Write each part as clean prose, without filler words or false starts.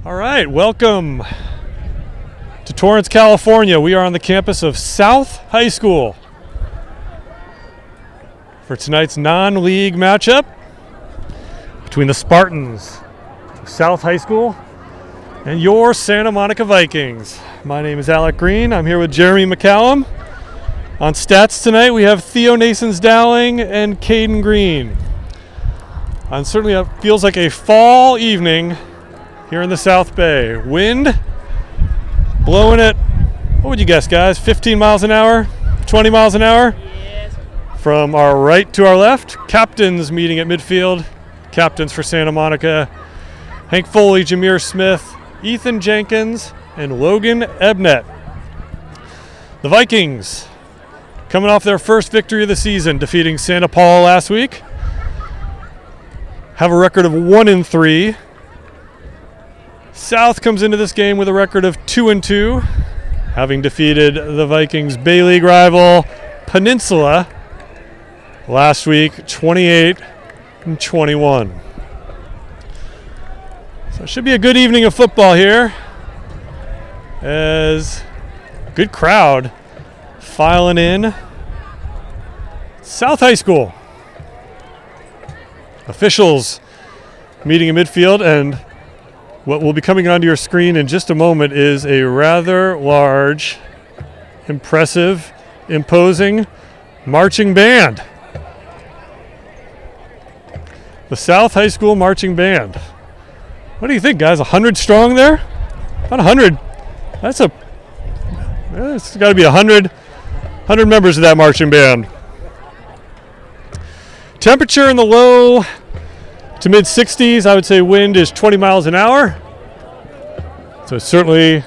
All right, welcome to Torrance, California. We are on the campus of South High School for tonight's non-league matchup between the Spartans of South High School and your Santa Monica Vikings. My name is Alec Green. I'm here with Jeremy McCallum. On stats tonight, we have Theo Nasons-Dowling and Caden Green. And certainly it feels like a fall evening here in the South Bay. Wind blowing at, what would you guess, guys? 15 miles an hour? 20 miles an hour? Yes. From our right to our left, captains meeting at midfield. Captains for Santa Monica: Hank Foley, Jameer Smith, Ethan Jenkins, and Logan Ebnett. The Vikings, coming off their first victory of the season, defeating Santa Paula last week, have a record of 1-3. South comes into this game with a record of 2-2, having defeated the Vikings' Bay League rival Peninsula last week, 28-21. So it should be a good evening of football here, as good crowd filing in. South High School officials meeting in midfield, and what will be coming onto your screen in just a moment is a rather large, impressive, imposing marching band. The South High School Marching Band. What do you think, guys? 100 strong there? About 100. It's got to be 100 members of that marching band. Temperature in the low to mid 60s. I would say wind is 20 miles an hour. So it's certainly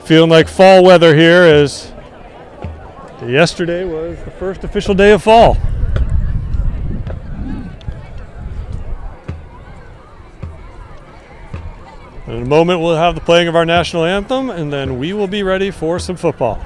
feeling like fall weather here, as yesterday was the first official day of fall. In a moment we'll have the playing of our national anthem, and then we will be ready for some football.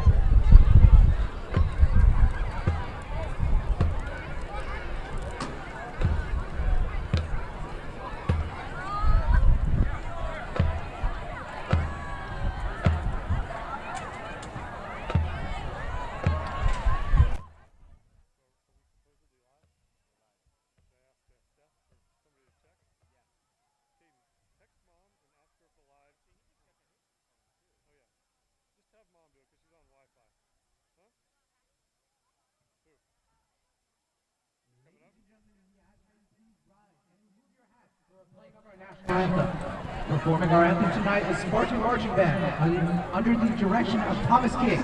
Performing our anthem tonight is Spartan Marching Band under the direction of Thomas King.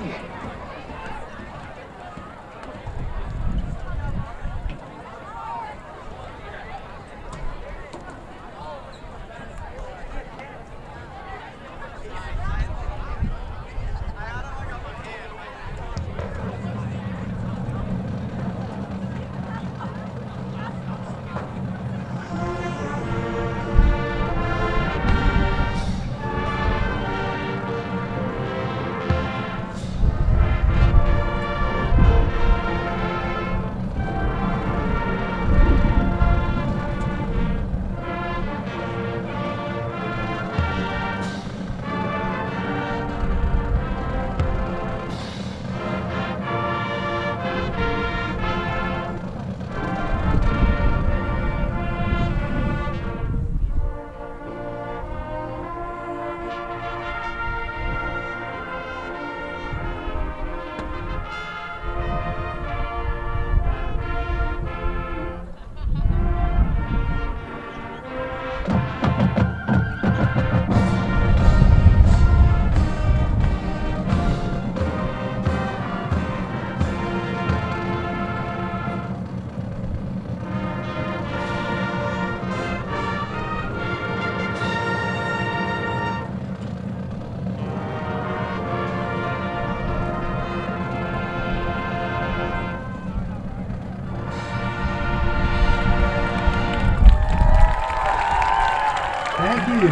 Thank you.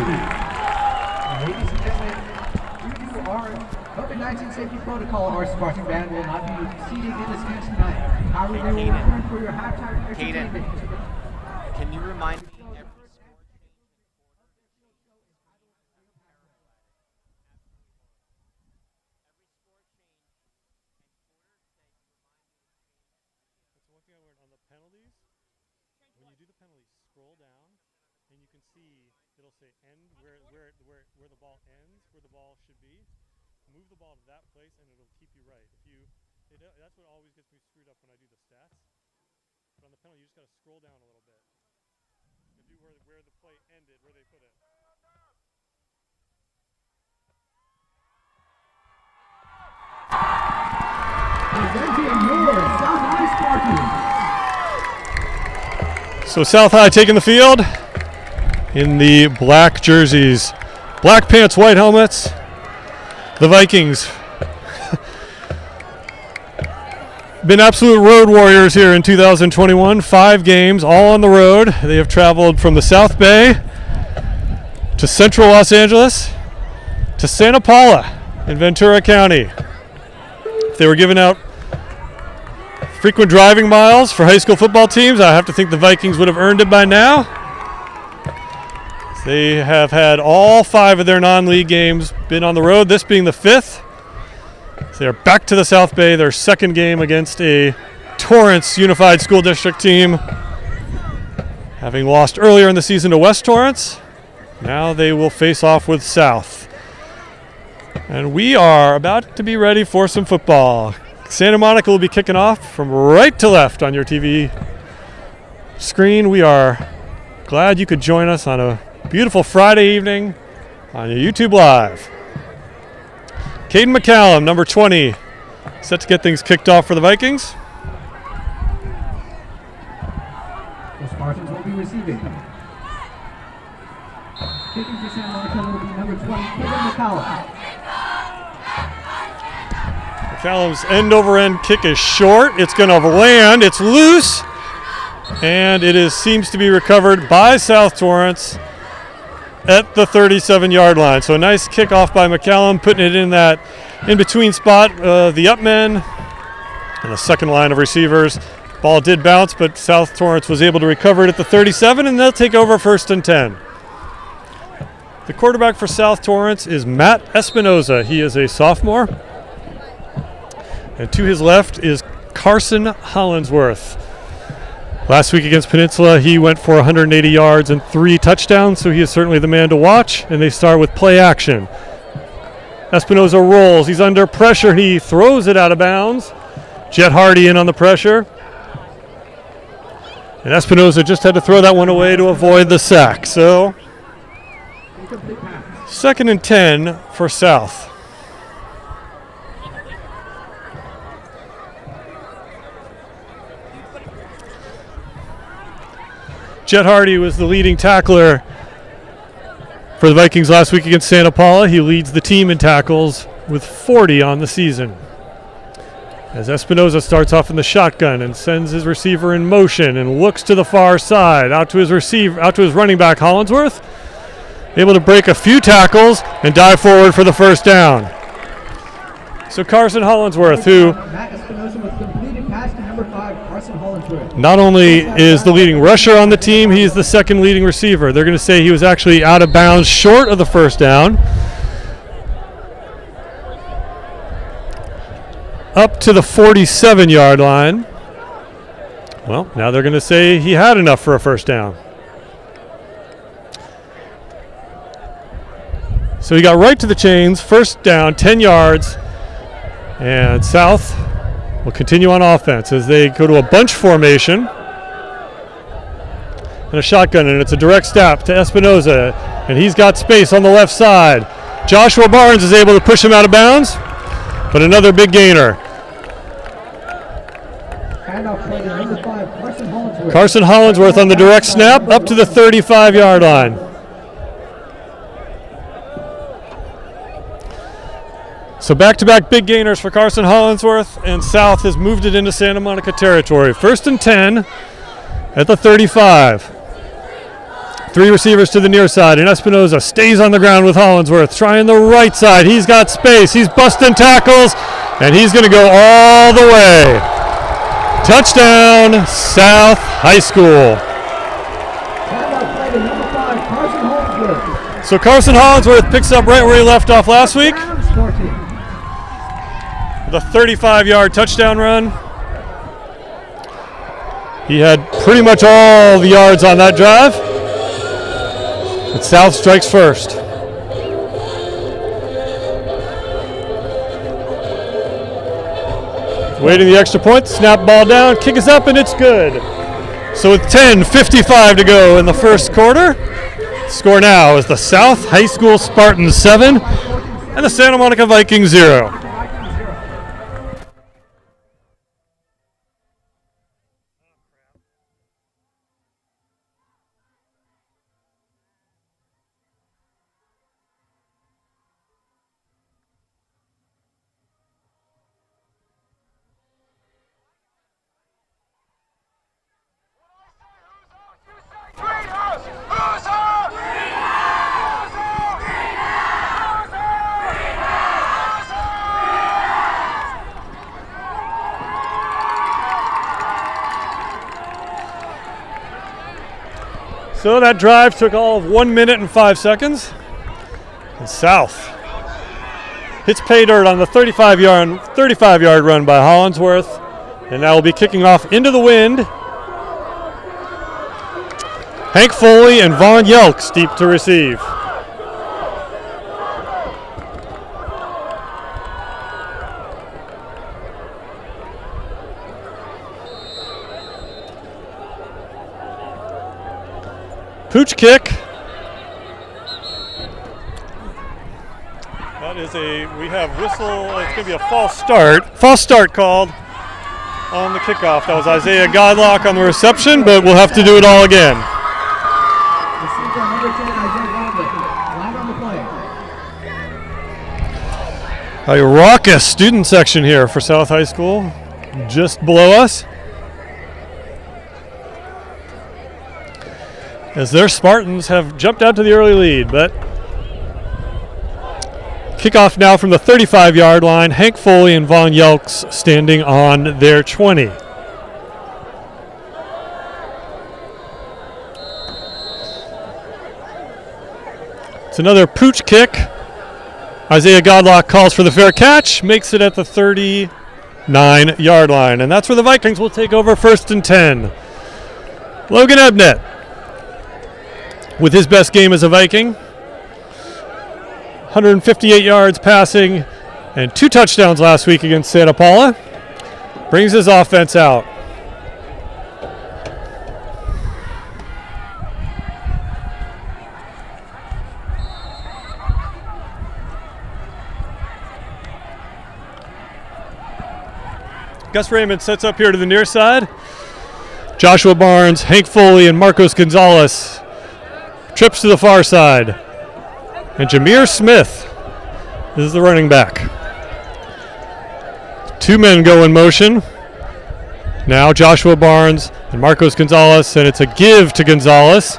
Ladies and gentlemen, due to our COVID-19 safety protocol, our Spartan Band will not be seating in the stands tonight. However, they will return for your halftime entertainment. Can you remind me do the penalty, scroll down, and you can see it'll say end where the ball ends, where the ball should be. Move the ball to that place, and it'll keep you right. That's what always gets me screwed up when I do the stats. But on the penalty, you just got to scroll down a little bit and do where the play ended, where they put it. So South High taking the field in the black jerseys, black pants, white helmets. The Vikings been absolute road warriors here in 2021. 5 games, all on the road. They have traveled from the South Bay to central Los Angeles to Santa Paula in Ventura County. If they were giving out frequent driving miles for high school football teams, I have to think the Vikings would have earned it by now. They have had all 5 of their non-league games been on the road, this being the 5th. So they are back to the South Bay, their second game against a Torrance Unified School District team. Having lost earlier in the season to West Torrance, now they will face off with South. And we are about to be ready for some football. Santa Monica will be kicking off from right to left on your TV screen. We are glad you could join us on a beautiful Friday evening on your YouTube Live. Caden McCallum, number 20, set to get things kicked off for the Vikings. The Spartans will be receiving. Kicking for Santa Monica will be number 20, Caden McCallum. McCallum's end-over-end kick is short. It's going to land. It's loose. And it seems to be recovered by South Torrance at the 37-yard line. So a nice kickoff by McCallum, putting it in that in-between spot, the up men and the second line of receivers. Ball did bounce, but South Torrance was able to recover it at the 37, and they'll take over 1st and 10. The quarterback for South Torrance is Matt Espinoza. He is a sophomore. And to his left is Carson Hollinsworth. Last week against Peninsula, he went for 180 yards and 3 touchdowns, so he is certainly the man to watch. And they start with play action. Espinoza rolls. He's under pressure. He throws it out of bounds. Jet Hardy in on the pressure. And Espinoza just had to throw that one away to avoid the sack. So, 2nd and 10 for South. Jet Hardy was the leading tackler for the Vikings last week against Santa Paula. He leads the team in tackles with 40 on the season. As Espinoza starts off in the shotgun and sends his receiver in motion and looks to the far side, out to his running back Hollinsworth, able to break a few tackles and dive forward for the 1st down. So Carson Hollinsworth, who not only is the leading rusher on the team, he's the 2nd leading receiver. They're going to say he was actually out of bounds short of the 1st down. Up to the 47-yard line. Well, now they're going to say he had enough for a 1st down. So he got right to the chains, 1st down, 10 yards. And South will continue on offense as they go to a bunch formation and a shotgun, and it's a direct snap to Espinoza, and he's got space on the left side. Joshua Barnes is able to push him out of bounds, but another big gainer. Carson Hollinsworth on the direct snap up to the 35-yard line. So back-to-back big gainers for Carson Hollinsworth, and South has moved it into Santa Monica territory. 1st and 10 at the 35. 3 receivers to the near side, and Espinoza stays on the ground with Hollinsworth, trying the right side. He's got space. He's busting tackles, and he's going to go all the way. Touchdown, South High School. So Carson Hollinsworth picks up right where he left off last week. The 35-yard touchdown run. He had pretty much all the yards on that drive. But South strikes first. Waiting the extra point, snap ball down, kick is up, and it's good. So with 10:55 to go in the first quarter, score now is the South High School Spartans 7 and the Santa Monica Vikings 0. So that drive took all of 1 minute and 5 seconds. And South hits pay dirt on the 35-yard run by Hollingsworth. And now will be kicking off into the wind. Hank Foley and Vaughn Yelks deep to receive. Pooch kick. That is we have whistle, it's going to be a false start. False start called on the kickoff. That was Isaiah Godlock on the reception, but we'll have to do it all again. A raucous student section here for South High School, just below us. As their Spartans have jumped out to the early lead, but kickoff now from the 35-yard line. Hank Foley and Vaughn Yelks standing on their 20. It's another pooch kick. Isaiah Godlock calls for the fair catch, makes it at the 39-yard line, and that's where the Vikings will take over 1st and 10. Logan Ebnett with his best game as a Viking. 158 yards passing and 2 touchdowns last week against Santa Paula. Brings his offense out. Gus Raymond sets up here to the near side. Joshua Barnes, Hank Foley, and Marcos Gonzalez trips to the far side. And Jameer Smith is the running back. 2 men go in motion. Now Joshua Barnes and Marcos Gonzalez, and it's a give to Gonzalez.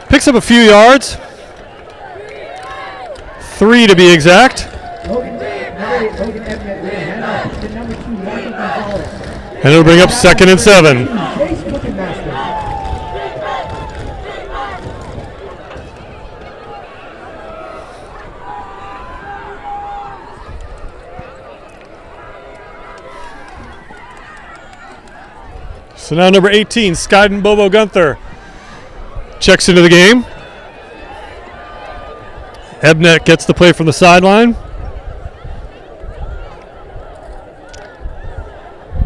Picks up a few yards. 3 to be exact. And it'll bring up 2nd and 7. So now number 18, Skyden Bobo Gunther, checks into the game. Ebnett gets the play from the sideline.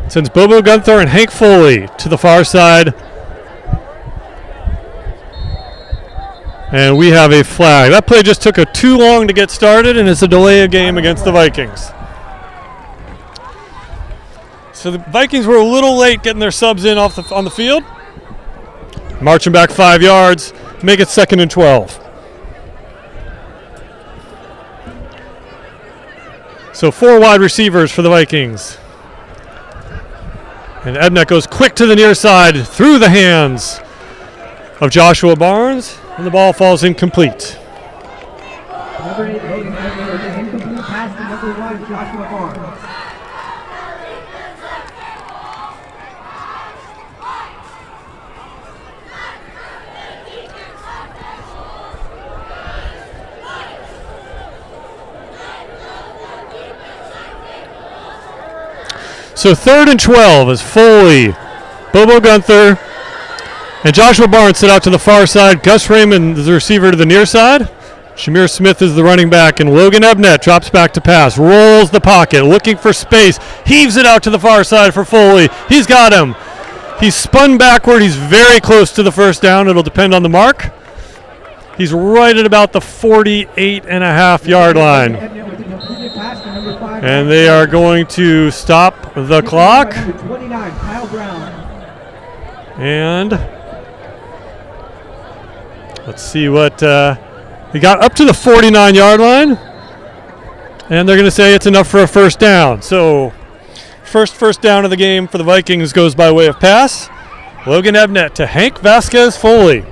Sends Bobo Gunther and Hank Foley to the far side. And we have a flag. That play just took too long to get started, and it's a delay of game against the Vikings. So the Vikings were a little late getting their subs in on the field. Marching back 5 yards, make it 2nd and 12. So 4 wide receivers for the Vikings. And Ebnett goes quick to the near side through the hands of Joshua Barnes, and the ball falls incomplete. Number 8, Logan Ebnett with an incomplete pass to number 1, Joshua Barnes. So 3rd and 12 as Foley, Bobo Gunther, and Joshua Barnes sit out to the far side. Gus Raymond is the receiver to the near side. Jameer Smith is the running back, and Logan Ebnett drops back to pass, rolls the pocket, looking for space, heaves it out to the far side for Foley. He's got him. He's spun backward. He's very close to the first down. It'll depend on the mark. He's right at about the 48.5-yard line. And they are going to stop the clock. And let's see what he got up to the 49-yard line. And they're going to say it's enough for a first down. So first down of the game for the Vikings goes by way of pass. Logan Ebnett to Hank Vasquez Foley.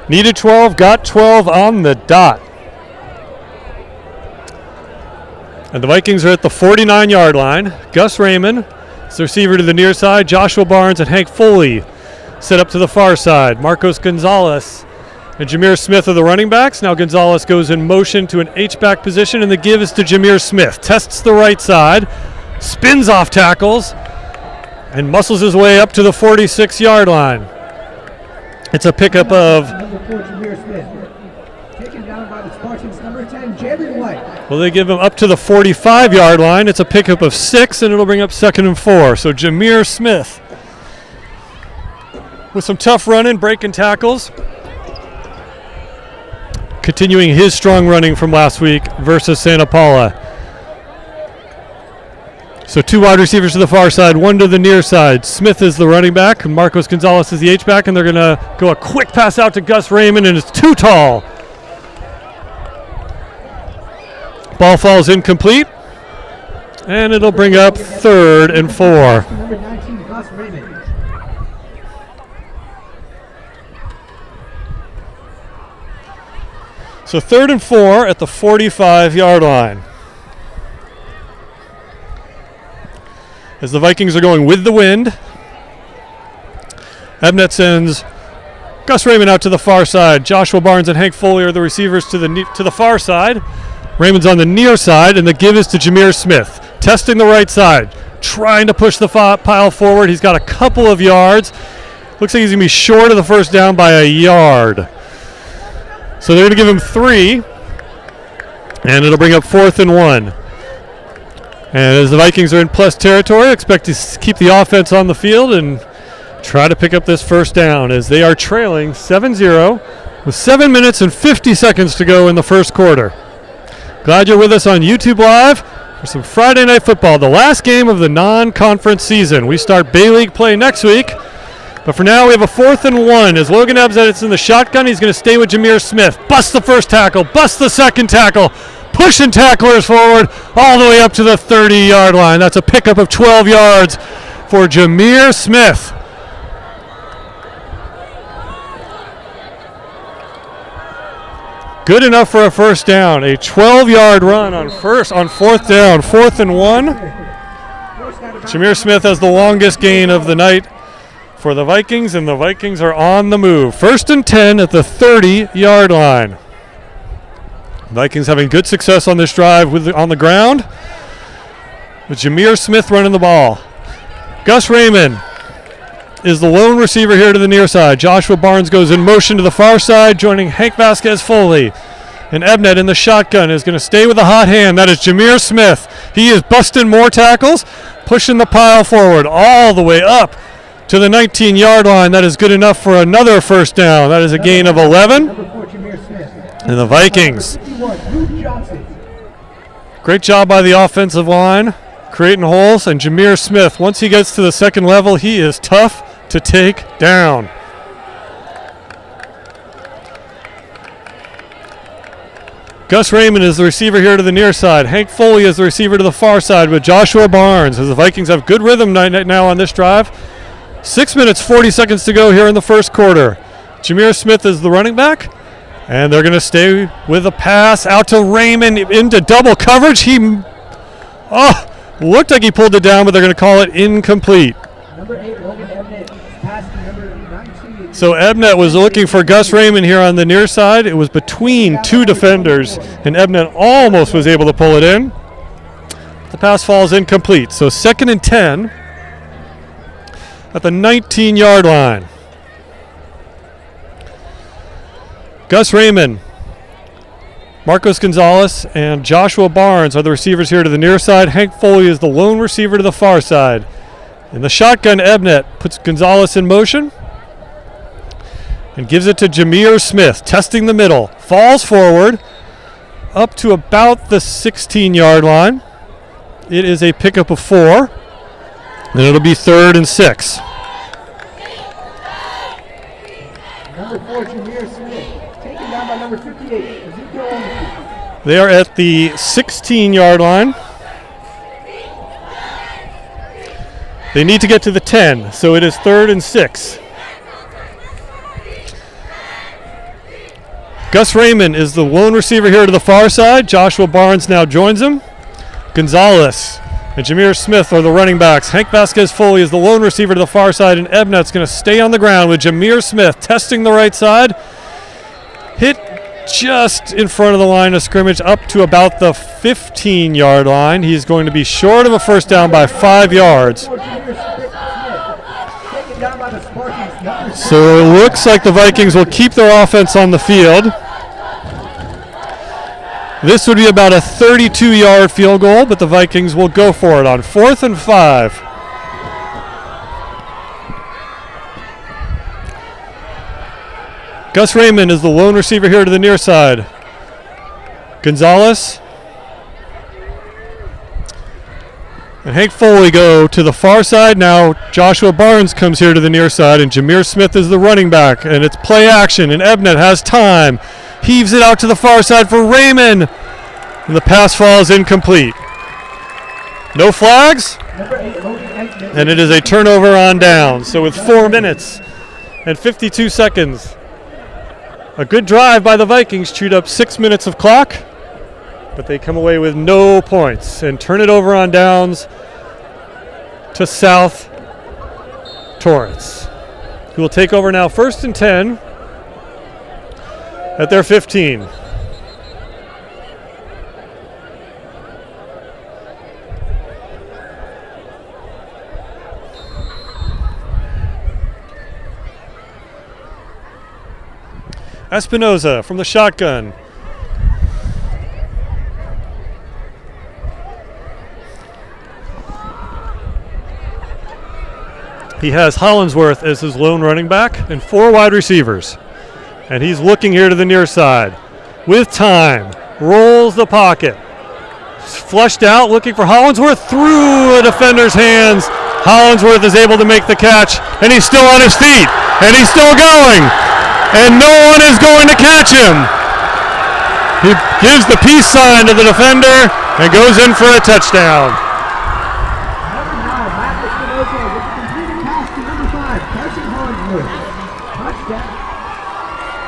Needed 12, got 12 on the dot. And the Vikings are at the 49-yard line. Gus Raymond is the receiver to the near side. Joshua Barnes and Hank Foley set up to the far side. Marcos Gonzalez and Jameer Smith are the running backs. Now Gonzalez goes in motion to an H-back position, and the give is to Jameer Smith. Tests the right side, spins off tackles, and muscles his way up to the 46-yard line. It's a pickup of... Well, they give him up to the 45-yard line. It's a pickup of 6, and it'll bring up 2nd and 4. So Jameer Smith with some tough running, breaking tackles. Continuing his strong running from last week versus Santa Paula. So 2 wide receivers to the far side, 1 to the near side. Smith is the running back. Marcos Gonzalez is the H-back, and they're going to go a quick pass out to Gus Raymond, and it's too tall. Ball falls incomplete, and it'll bring up 3rd and 4. So 3rd and 4 at the 45-yard line. As the Vikings are going with the wind, Ebnett sends Gus Raymond out to the far side. Joshua Barnes and Hank Foley are the receivers to the far side. Raymond's on the near side, and the give is to Jameer Smith. Testing the right side, trying to push the pile forward. He's got a couple of yards. Looks like he's going to be short of the first down by a yard. So they're going to give him 3, and it'll bring up 4th and 1. And as the Vikings are in plus territory, expect to keep the offense on the field and try to pick up this first down as they are trailing 7-0 with 7 minutes and 50 seconds to go in the first quarter. Glad you're with us on YouTube Live for some Friday Night Football, the last game of the non-conference season. We start Bay League play next week. But for now, we have a 4th and 1. As Logan Ebnett in the shotgun, he's going to stay with Jameer Smith. Busts the first tackle, busts the second tackle, pushing tacklers forward all the way up to the 30-yard line. That's a pickup of 12 yards for Jameer Smith. Good enough for a first down. A 12-yard run on 4th down, 4th and 1. Jameer Smith has the longest gain of the night for the Vikings, and the Vikings are on the move. 1st and 10 at the 30-yard line. Vikings having good success on this drive on the ground with Jameer Smith running the ball. Gus Raymond is the lone receiver here to the near side. Joshua Barnes goes in motion to the far side, joining Hank Vasquez Foley. And Ebnett in the shotgun is going to stay with a hot hand. That is Jameer Smith. He is busting more tackles, pushing the pile forward all the way up to the 19-yard line. That is good enough for another first down. That is a gain of 11. And the Vikings. Great job by the offensive line, creating holes. And Jameer Smith, once he gets to the second level, he is tough to take down. Gus Raymond is the receiver here to the near side. Hank Foley is the receiver to the far side with Joshua Barnes, as the Vikings have good rhythm now on this drive. 6 minutes, 40 seconds to go here in the first quarter. Jameer Smith is the running back, and they're going to stay with a pass out to Raymond into double coverage. He looked like he pulled it down, but they're going to call it incomplete. Number 8, Logan Ebnett, pass to number 19. So Ebnett was looking for Gus Raymond here on the near side. It was between 2 defenders, and Ebnett almost was able to pull it in. The pass falls incomplete. So 2nd and 10 at the 19-yard line. Gus Raymond, Marcos Gonzalez, and Joshua Barnes are the receivers here to the near side. Hank Foley is the lone receiver to the far side. In the shotgun, Ebnet puts Gonzalez in motion and gives it to Jameer Smith, testing the middle. Falls forward up to about the 16-yard line. It is a pickup of 4, and it'll be 3rd and 6. Number 4, Jameer Smith, taken down by number 58, Ezekiel Olmsted. They are at the 16-yard line. They need to get to the 10, so it is 3rd and 6. Gus Raymond is the lone receiver here to the far side. Joshua Barnes now joins him. Gonzalez and Jameer Smith are the running backs. Hank Vasquez Foley is the lone receiver to the far side, and Ebnet's going to stay on the ground with Jameer Smith testing the right side. Hit just in front of the line of scrimmage up to about the 15-yard line. He's going to be short of a first down by 5 yards. So it looks like the Vikings will keep their offense on the field. This would be about a 32-yard field goal, but the Vikings will go for it on 4th and 5. Gus Raymond is the lone receiver here to the near side. Gonzalez and Hank Foley go to the far side. Now Joshua Barnes comes here to the near side, and Jameer Smith is the running back, and it's play action, and Ebnet has time. Heaves it out to the far side for Raymond, and the pass falls incomplete. No flags, and it is a turnover on down. So with 4 minutes and 52 seconds, a good drive by the Vikings chewed up 6 minutes of clock, but they come away with no points and turn it over on downs to South Torrance, who will take over now 1st and 10 at their 15. Espinoza from the shotgun. He has Hollingsworth as his lone running back and 4 wide receivers. And he's looking here to the near side. With time, rolls the pocket. Flushed out, looking for Hollingsworth through a defender's hands. Hollingsworth is able to make the catch, and he's still on his feet, and he's still going. And no one is going to catch him. He gives the peace sign to the defender and goes in for a touchdown.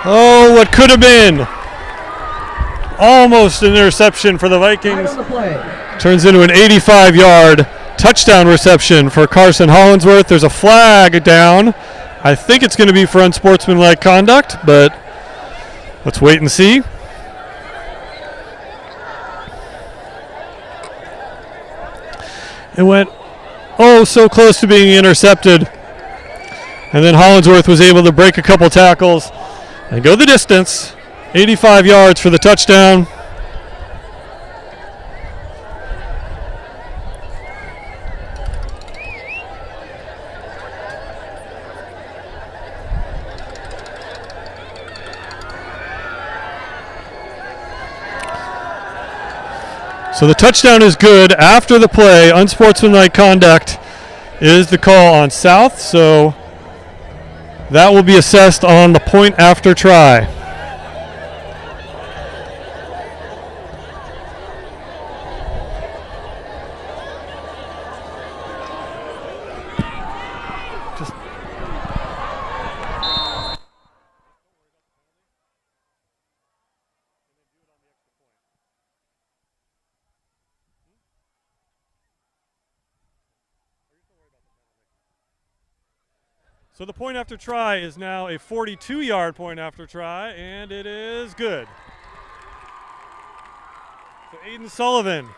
Oh, what could have been almost an interception for the Vikings. Turns into an 85-yard touchdown reception for Carson Hollingsworth. There's a flag down. I think it's going to be for unsportsmanlike conduct, but let's wait and see. It went so close to being intercepted. And then Hollingsworth was able to break a couple tackles and go the distance. 85 yards for the touchdown. So the touchdown is good. After the play, unsportsmanlike conduct is the call on South, so that will be assessed on the point after try. So the point after try is now a 42-yard point after try, and it is good. So Aiden Sullivan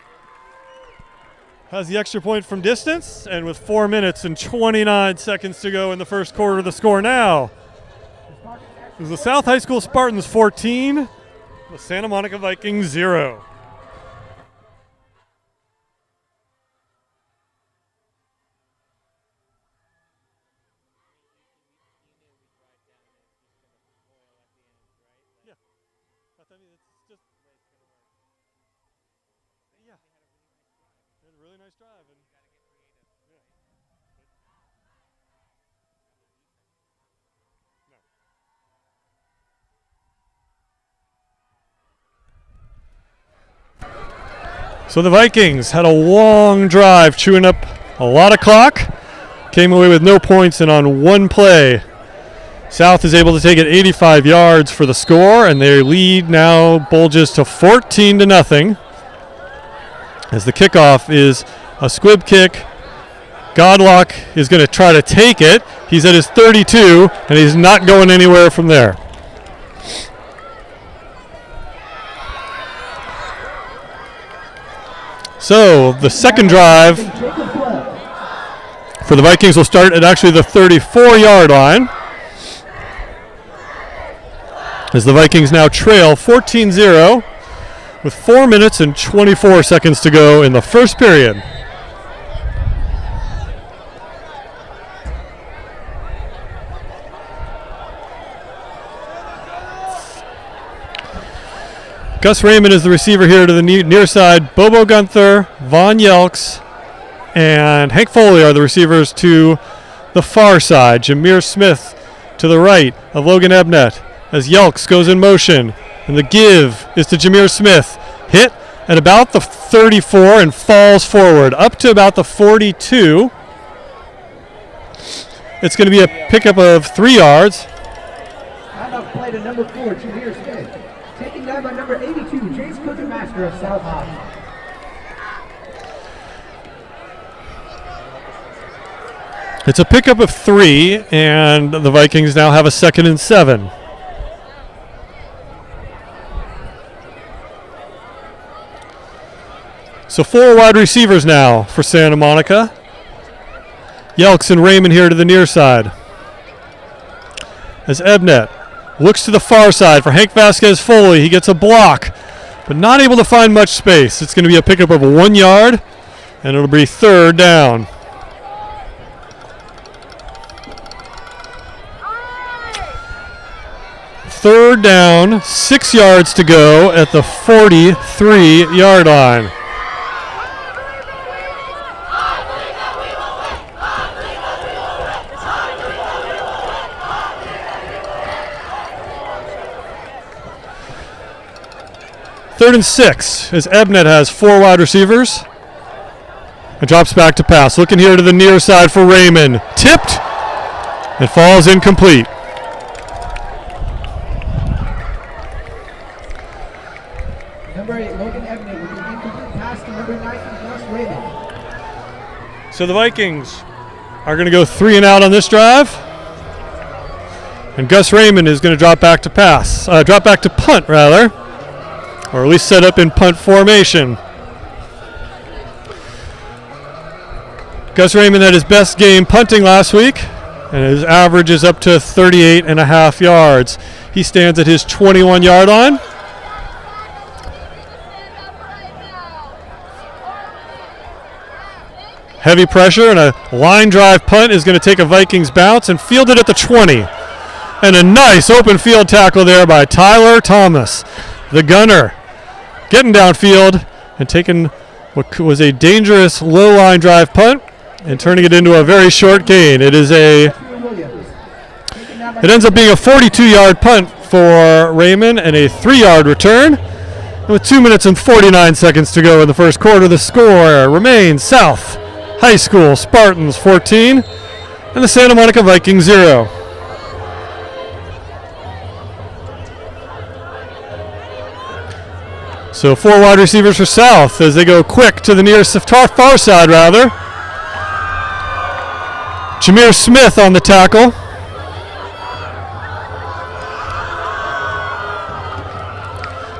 has the extra point from distance, and with 4 minutes and 29 seconds to go in the first quarter, the score now is the South High School Spartans 14, the Santa Monica Vikings 0. Really nice drive. So the Vikings had a long drive, chewing up a lot of clock, came away with no points, and on one play, South is able to take it 85 yards for the score, and their lead now bulges to 14-0. As the kickoff is a squib kick. Godlock is going to try to take it. He's at his 32, and he's not going anywhere from there. So the second drive for the Vikings will start at actually the 34-yard line, as the Vikings now trail 14-0 with 4 minutes and 24 seconds to go in the first period. Gus Raymond is the receiver here to the near side. Bobo Gunther, Von Yelks, and Hank Foley are the receivers to the far side. Jameer Smith to the right of Logan Ebnett as Yelks goes in motion. And the give is to Jameer Smith. Hit at about the 34 and falls forward up to about the 42. It's going to be a pickup of 3 yards. Handoff play to number 4, Jameer Smith. Taken down by number 82, James Coachmaster of South High. It's a pickup of 3, and the Vikings now have a 2nd and 7. So 4 wide receivers now for Santa Monica. Yelks and Raymond here to the near side. As Ebnett looks to the far side for Hank Vasquez Foley. He gets a block, but not able to find much space. It's going to be a pickup of 1 yard, and it'll be 3rd down. Third down, 6 yards to go at the 43-yard line. Third and 6 as Ebnett has 4 wide receivers and drops back to pass. Looking here to the near side for Raymond. Tipped. It falls incomplete. Number 8, Logan Ebnett with an incomplete pass to number 9, Gus Raymond. So the Vikings are going to go 3 and out on this drive. And Gus Raymond is going to drop back to punt, rather. Or at least set up in punt formation. Gus Raymond had his best game punting last week, and his average is up to 38.5 yards. He stands at his 21-yard line. Heavy pressure, and a line drive punt is going to take a Vikings bounce and field it at the 20. And a nice open field tackle there by Tyler Thomas, the gunner, getting downfield and taking what was a dangerous low line drive punt and turning it into a very short gain. It ends up being a 42-yard punt for Raymond and a 3-yard return. And with 2 minutes and 49 seconds to go in the first quarter, the score remains South High School Spartans 14 and the Santa Monica Vikings 0. So 4 wide receivers for South as they go quick to the far side, rather. Jameer Smith on the tackle.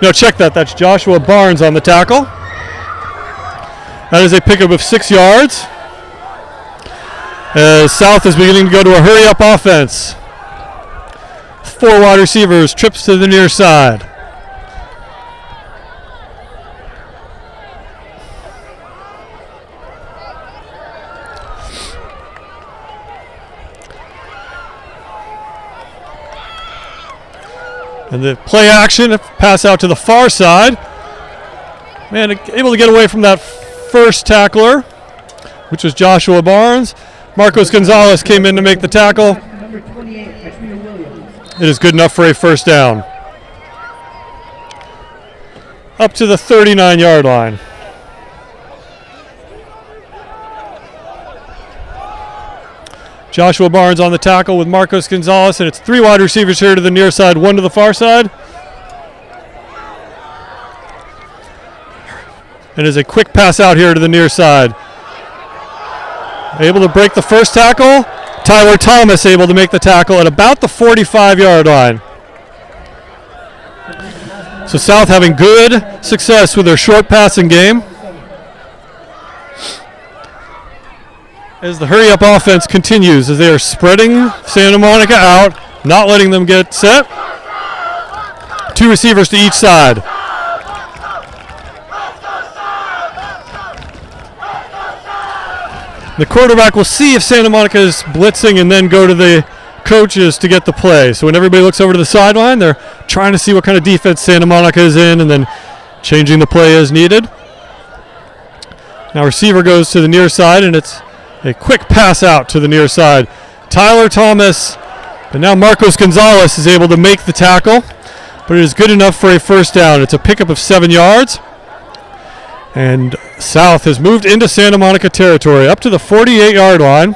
No, check that. That's Joshua Barnes on the tackle. That is a pickup of 6 yards. As South is beginning to go to a hurry-up offense. 4 wide receivers, trips to the near side. And the play action, pass out to the far side. Man, able to get away from that first tackler, which was Joshua Barnes. Marcos Gonzalez came in to make the tackle. It is good enough for a first down. Up to the 39-yard line. Joshua Barnes on the tackle with Marcos Gonzalez, and it's 3 wide receivers here to the near side, 1 to the far side. And is a quick pass out here to the near side. Able to break the first tackle. Tyler Thomas able to make the tackle at about the 45-yard line. So South having good success with their short passing game. As the hurry-up offense continues, as they are spreading Santa Monica out, not letting them get set. 2 receivers to each side. The quarterback will see if Santa Monica is blitzing and then go to the coaches to get the play. So when everybody looks over to the sideline, they're trying to see what kind of defense Santa Monica is in and then changing the play as needed. Now receiver goes to the near side, and it's a quick pass out to the near side. Tyler Thomas, but now Marcos Gonzalez is able to make the tackle, but it is good enough for a first down. It's a pickup of 7 yards. And South has moved into Santa Monica territory, up to the 48-yard line.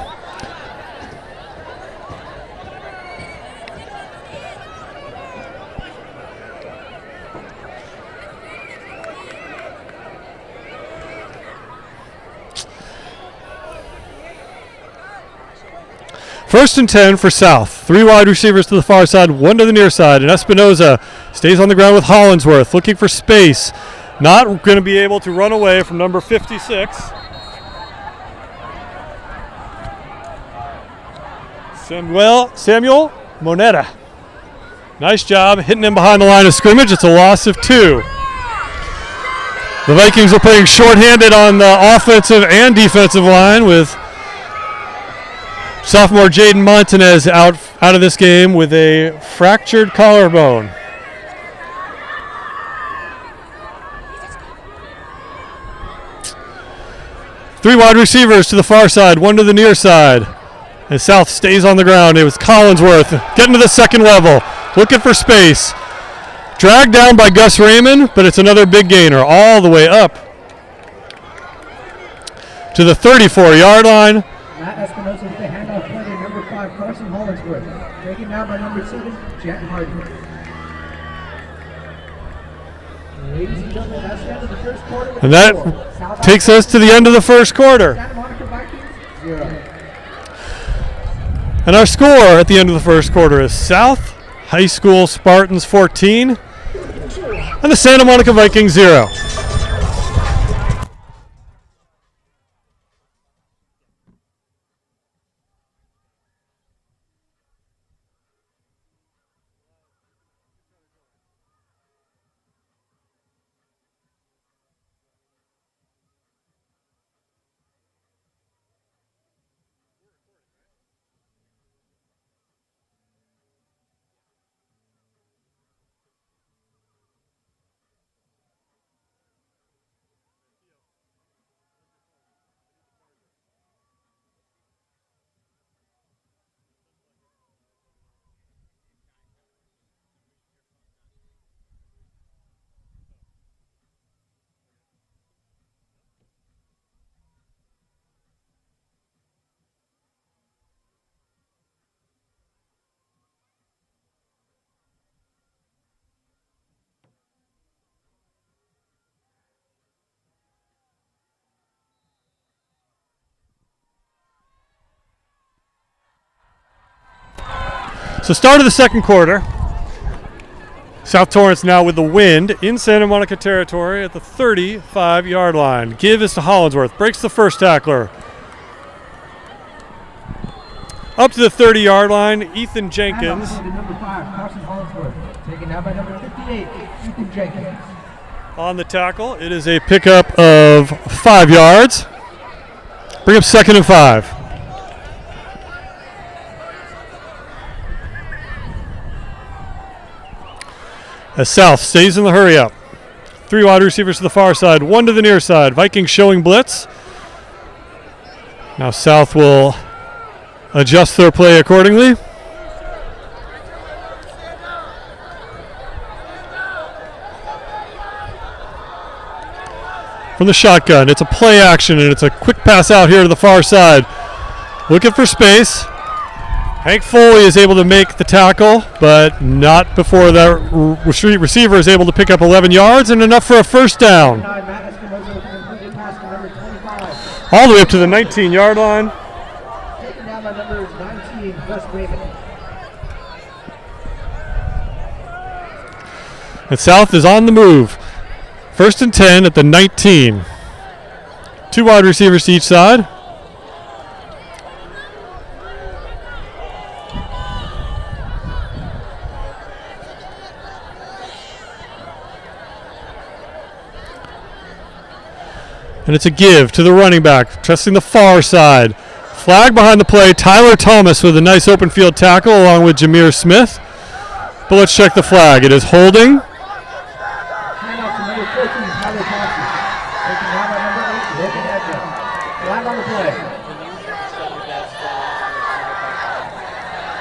First and 10 for South. 3 wide receivers to the far side, 1 to the near side. And Espinoza stays on the ground with Hollinsworth, looking for space. Not going to be able to run away from number 56. Samuel Moneta. Nice job hitting him behind the line of scrimmage. It's a loss of 2. The Vikings are playing shorthanded on the offensive and defensive line with sophomore Jaden Montanez out of this game with a fractured collarbone. Three wide receivers to the far side, 1 to the near side. And South stays on the ground. It was Collinsworth getting to the second level, looking for space. Dragged down by Gus Raymond, but it's another big gainer all the way up to the 34-yard line. Matt Espinosa with the handoff play to number 5, Carson Hollinsworth. Taken down by number 7, Jet Harden. Ladies and gentlemen, that's the end of the first quarter. And that takes us to the end of the first quarter. Santa Monica Vikings, 0. And our score at the end of the first quarter is South High School Spartans 14 and the Santa Monica Vikings 0. So start of the second quarter. South Torrance now with the wind in Santa Monica territory at the 35-yard line. Give is to Hollingsworth. Breaks the first tackler. Up to the 30-yard line, Ethan Jenkins. Number 5, Carson Hollingsworth. Taken now by number 58, Ethan Jenkins. On the tackle, it is a pickup of 5 yards. Bring up 2nd and 5. As South stays in the hurry up. 3 wide receivers to the far side, 1 to the near side. Vikings showing blitz. Now South will adjust their play accordingly. From the shotgun, it's a play action and it's a quick pass out here to the far side. Looking for space. Hank Foley is able to make the tackle, but not before the receiver is able to pick up 11 yards and enough for a first down. All the way up to the 19-yard line. Taken down by number 19, Wes Raymond. And South is on the move. 1st and 10 at the 19. 2 wide receivers to each side. And it's a give to the running back, trusting the far side. Flag behind the play. Tyler Thomas with a nice open field tackle along with Jameer Smith. But let's check the flag. It is holding.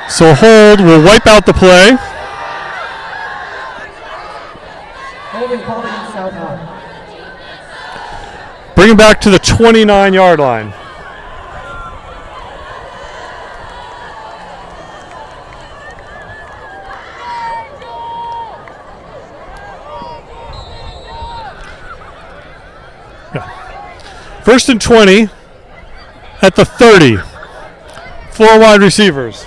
So a hold will wipe out the play. Holding called against South High. Bring him back to the 29-yard line. Yeah. 1st and 20 at the 30. 4 wide receivers.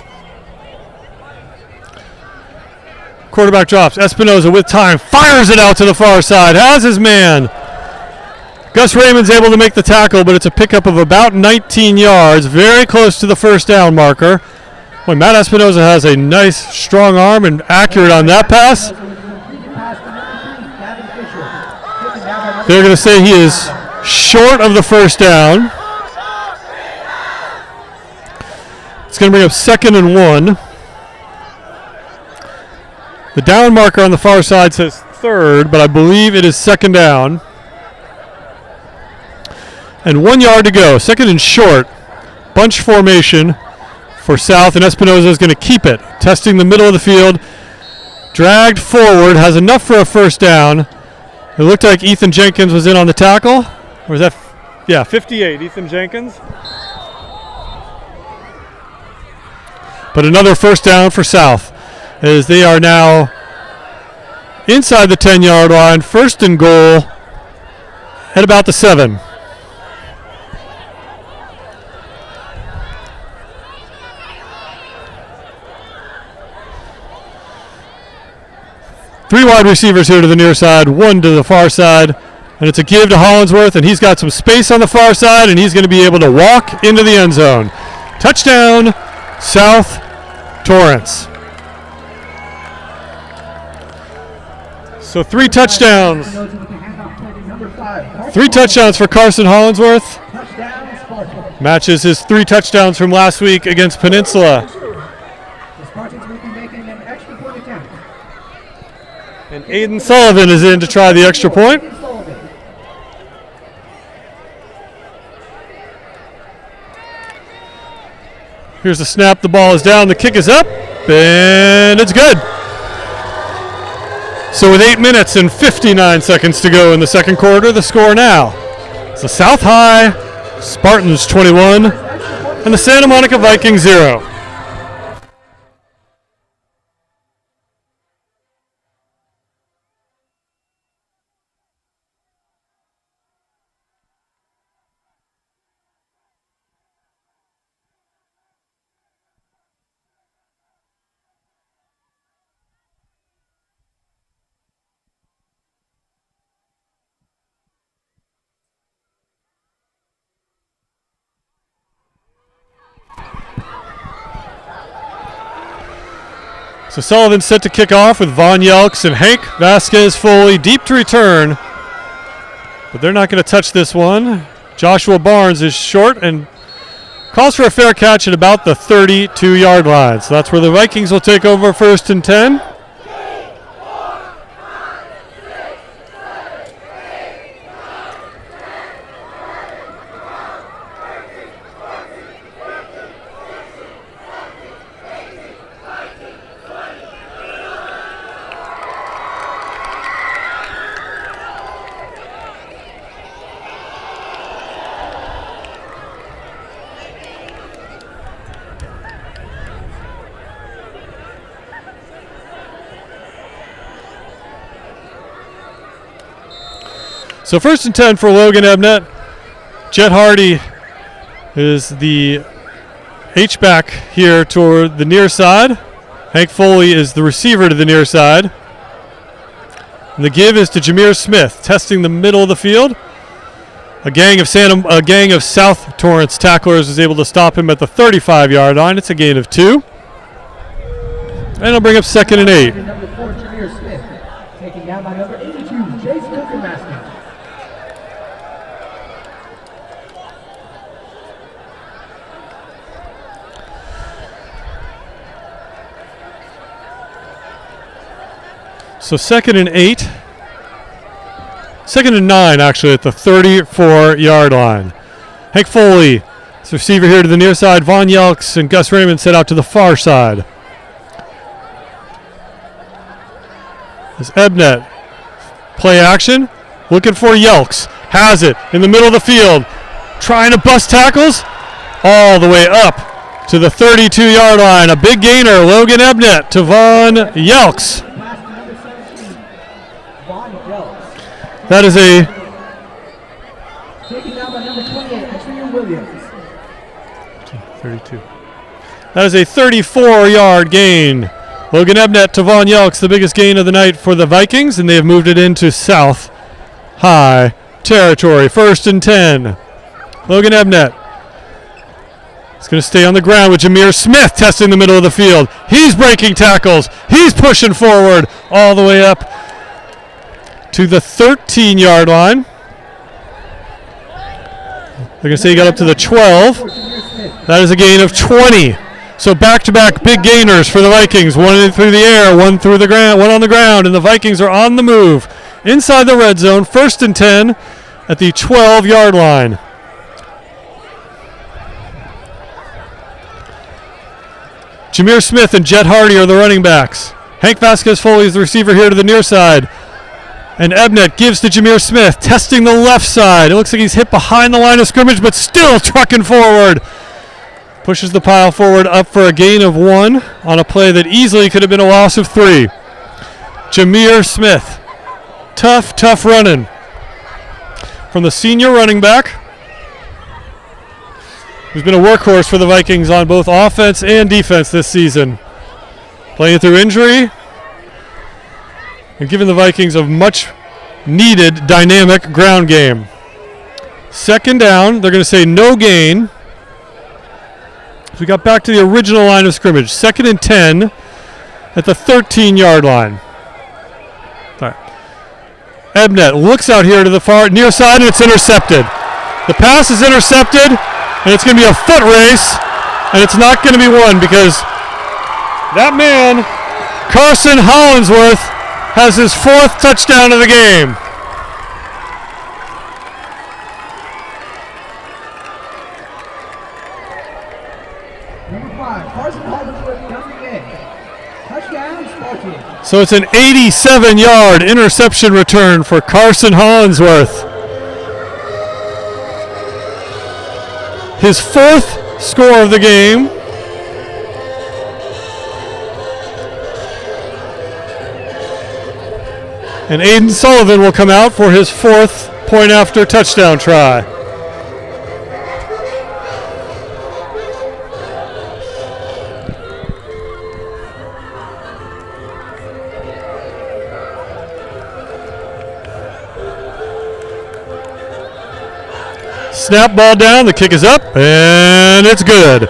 Quarterback drops. Espinoza with time. Fires it out to the far side. Has his man. Gus Raymond's able to make the tackle, but it's a pickup of about 19 yards. Very close to the first down marker. Boy, Matt Espinoza has a nice, strong arm and accurate on that pass. They're going to say he is short of the first down. It's going to bring up 2nd and 1. The down marker on the far side says 3rd, but I believe it is 2nd down. And 1 yard to go. 2nd and short. Bunch formation for South, and Espinoza is going to keep it. Testing the middle of the field. Dragged forward. Has enough for a first down. It looked like Ethan Jenkins was in on the tackle. Or is that? Yeah, 58. Ethan Jenkins. But another first down for South, as they are now inside the 10-yard line. 1st and goal at about the 7. Three wide receivers here to the near side, 1 to the far side, and it's a give to Hollingsworth, and he's got some space on the far side, and he's going to be able to walk into the end zone. Touchdown, South Torrance. So 3 touchdowns. 3 touchdowns for Carson Hollingsworth. Matches his 3 touchdowns from last week against Peninsula. And Aiden Sullivan is in to try the extra point. Here's the snap. The ball is down. The kick is up. And it's good. So with 8 minutes and 59 seconds to go in the second quarter, the score now is the South High Spartans 21 and the Santa Monica Vikings 0. So Sullivan set to kick off with Von Yelks and Hank Vasquez Foley deep to return. But they're not going to touch this one. Joshua Barnes is short and calls for a fair catch at about the 32-yard line. So that's where the Vikings will take over 1st and 10. So 1st and 10 for Logan Ebnett. Jet Hardy is the H-back here toward the near side. Hank Foley is the receiver to the near side. And the give is to Jameer Smith, testing the middle of the field. A gang of South Torrance tacklers is able to stop him at the 35-yard line. It's a gain of 2. And it'll bring up 2nd and 8. Number 4, Jameer Smith, taken down by number 82, Jason Cookermaster. So 2nd and 8. 2nd and 9, actually, at the 34-yard line. Hank Foley, his receiver here to the near side. Von Yelks and Gus Raymond set out to the far side. As Ebnett, play action, looking for Yelks. Has it in the middle of the field. Trying to bust tackles all the way up to the 32-yard line. A big gainer, Logan Ebnett to Von Yelks. That is a taken down by number 28, Katrina Williams. 32. That is a 34-yard gain. Logan Ebnett to Von Yelks, the biggest gain of the night for the Vikings, and they have moved it into South High territory. 1st and 10. Logan Ebnett is going to stay on the ground with Jameer Smith testing the middle of the field. He's breaking tackles. He's pushing forward all the way up to the 13-yard line. They're going to say he got up to the 12. That is a gain of 20. So back-to-back big gainers for the Vikings. One through the air, one through the ground, one on the ground, and the Vikings are on the move inside the red zone. 1st and 10 at the 12-yard line. Jameer Smith and Jet Hardy are the running backs. Hank Vasquez Foley is the receiver here to the near side. And Ebnett gives to Jameer Smith, testing the left side. It looks like he's hit behind the line of scrimmage, but still trucking forward. Pushes the pile forward up for a gain of 1 on a play that easily could have been a loss of 3. Jameer Smith. Tough running from the senior running back, who's been a workhorse for the Vikings on both offense and defense this season. Playing through injury and giving the Vikings a much needed dynamic ground game. 2nd down, they're going to say no gain. So we got back to the original line of scrimmage. 2nd and 10 at the 13-yard line. All right. Ebnett looks out here to the far near side, and it's intercepted. The pass is intercepted, and it's going to be a foot race, and it's not going to be won because that man, Carson Hollingsworth, has his 4th touchdown of the game. Number 5, Carson Hollingsworth does the game. Touchdown, Spartans. So it's an 87-yard interception return for Carson Hollingsworth. His 4th score of the game. And Aiden Sullivan will come out for his 4th point-after touchdown try. Snap, ball down, the kick is up, and it's good.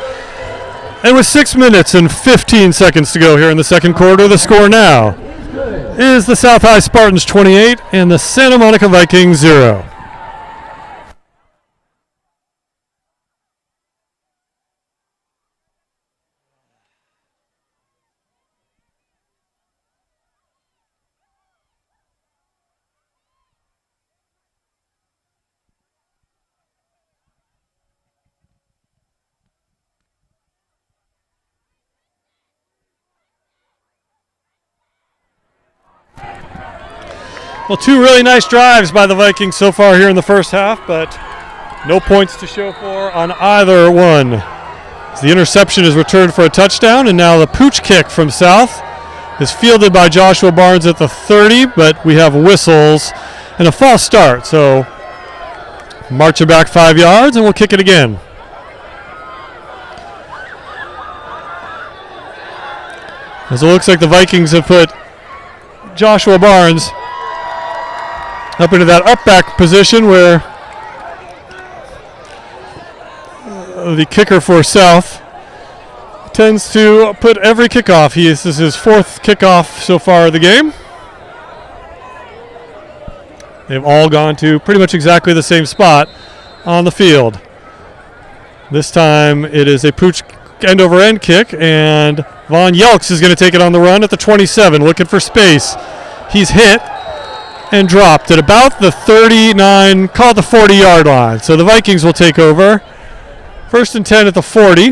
And with 6 minutes and 15 seconds to go here in the second quarter, the score now is the South High Spartans 28 and the Santa Monica Vikings 0. Well, two really nice drives by the Vikings so far here in the first half, but no points to show for on either one. So the interception is returned for a touchdown, and now the pooch kick from South is fielded by Joshua Barnes at the 30, but we have whistles and a false start. So marching back 5 yards, and we'll kick it again. As it looks like the Vikings have put Joshua Barnes up into that up back position where the kicker for South tends to put every kickoff. This is his fourth kickoff so far of the game. They've all gone to pretty much exactly the same spot on the field. This time it is a pooch end over end kick, and Von Yelks is going to take it on the run at the 27, looking for space. He's hit and dropped at about the 39, call it the 40-yard line. So the Vikings will take over. 1st and 10 at the 40.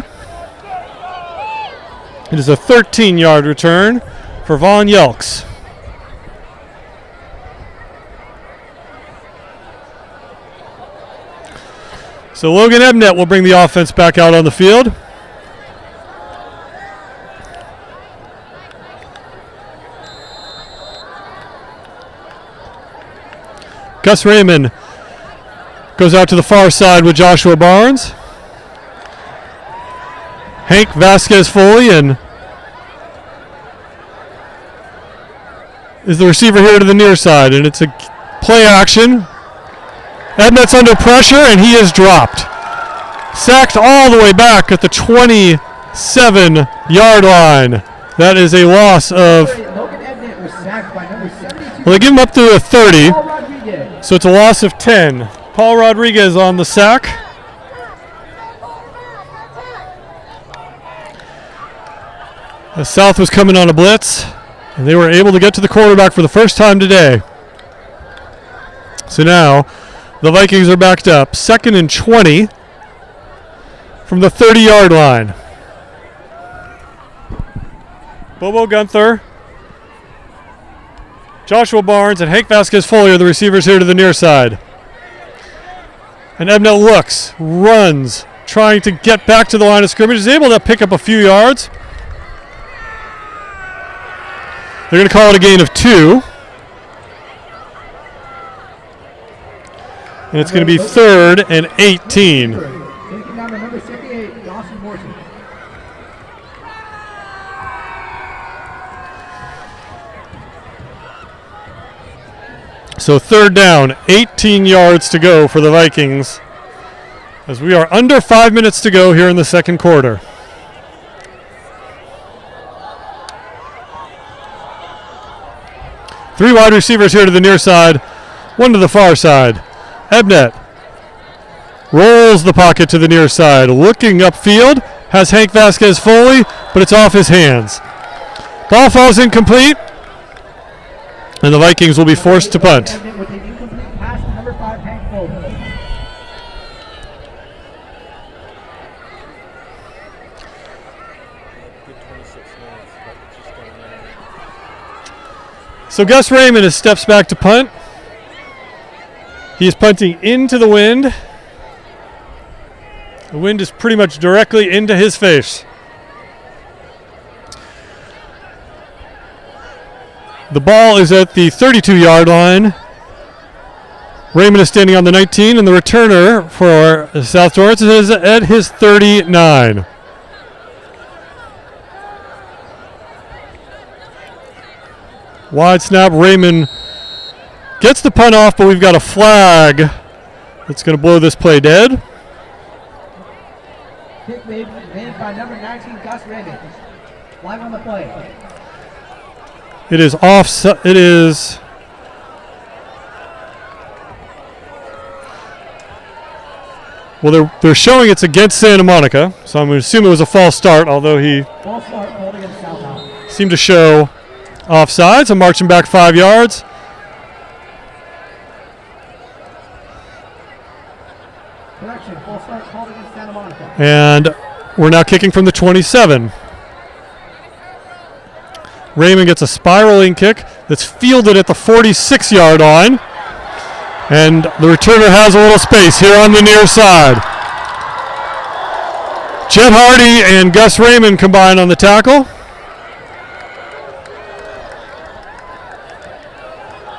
It is a 13-yard return for Von Yelks. So Logan Ebnett will bring the offense back out on the field. Gus Raymond goes out to the far side with Joshua Barnes. Hank Vasquez Foley and is the receiver here to the near side, and it's a play action. Ebnett's under pressure, and he is dropped. Sacked all the way back at the 27-yard line. That is a loss of, well, they give him up to the 30. So it's a loss of 10. Paul Rodriguez on the sack. The South was coming on a blitz, and they were able to get to the quarterback for the first time today. So now the Vikings are backed up. 2nd and 20 from the 30-yard line. Bobo Gunther, Joshua Barnes, and Hank Vasquez Foley are the receivers here to the near side. And Ebnett looks, runs, trying to get back to the line of scrimmage. Is able to pick up a few yards. They're going to call it a gain of 2. And it's going to be 3rd and 18. Taking down the number 78, Dawson Morton. So 3rd down, 18 yards to go for the Vikings, as we are under 5 minutes to go here in the second quarter. Three wide receivers here to the near side, one to the far side. Ebnett rolls the pocket to the near side, looking upfield, has Hank Vasquez Foley, but it's off his hands. Ball falls incomplete, and the Vikings will be forced to punt. With the incomplete pass to number 5, Hank Foley. So Gus Raymond steps back to punt. He is punting into the wind. The wind is pretty much directly into his face. The ball is at the 32-yard line. Raymond is standing on the 19, and the returner for South Torrance is at his 39. Wide snap. Raymond gets the punt off, but we've got a flag that's going to blow this play dead. Kick made, advantage received by number 19, Gus Raymond. Live on the play. It is off. It is. Well, they're showing it's against Santa Monica, so I'm going to assume it was a false start, although he False start called against South High. seemed to show offside, so marching back 5 yards. Correction, false start called against Santa Monica. And we're now kicking from the 27. Raymond gets a spiraling kick that's fielded at the 46-yard line. And the returner has a little space here on the near side. Chet Hardy and Gus Raymond combine on the tackle.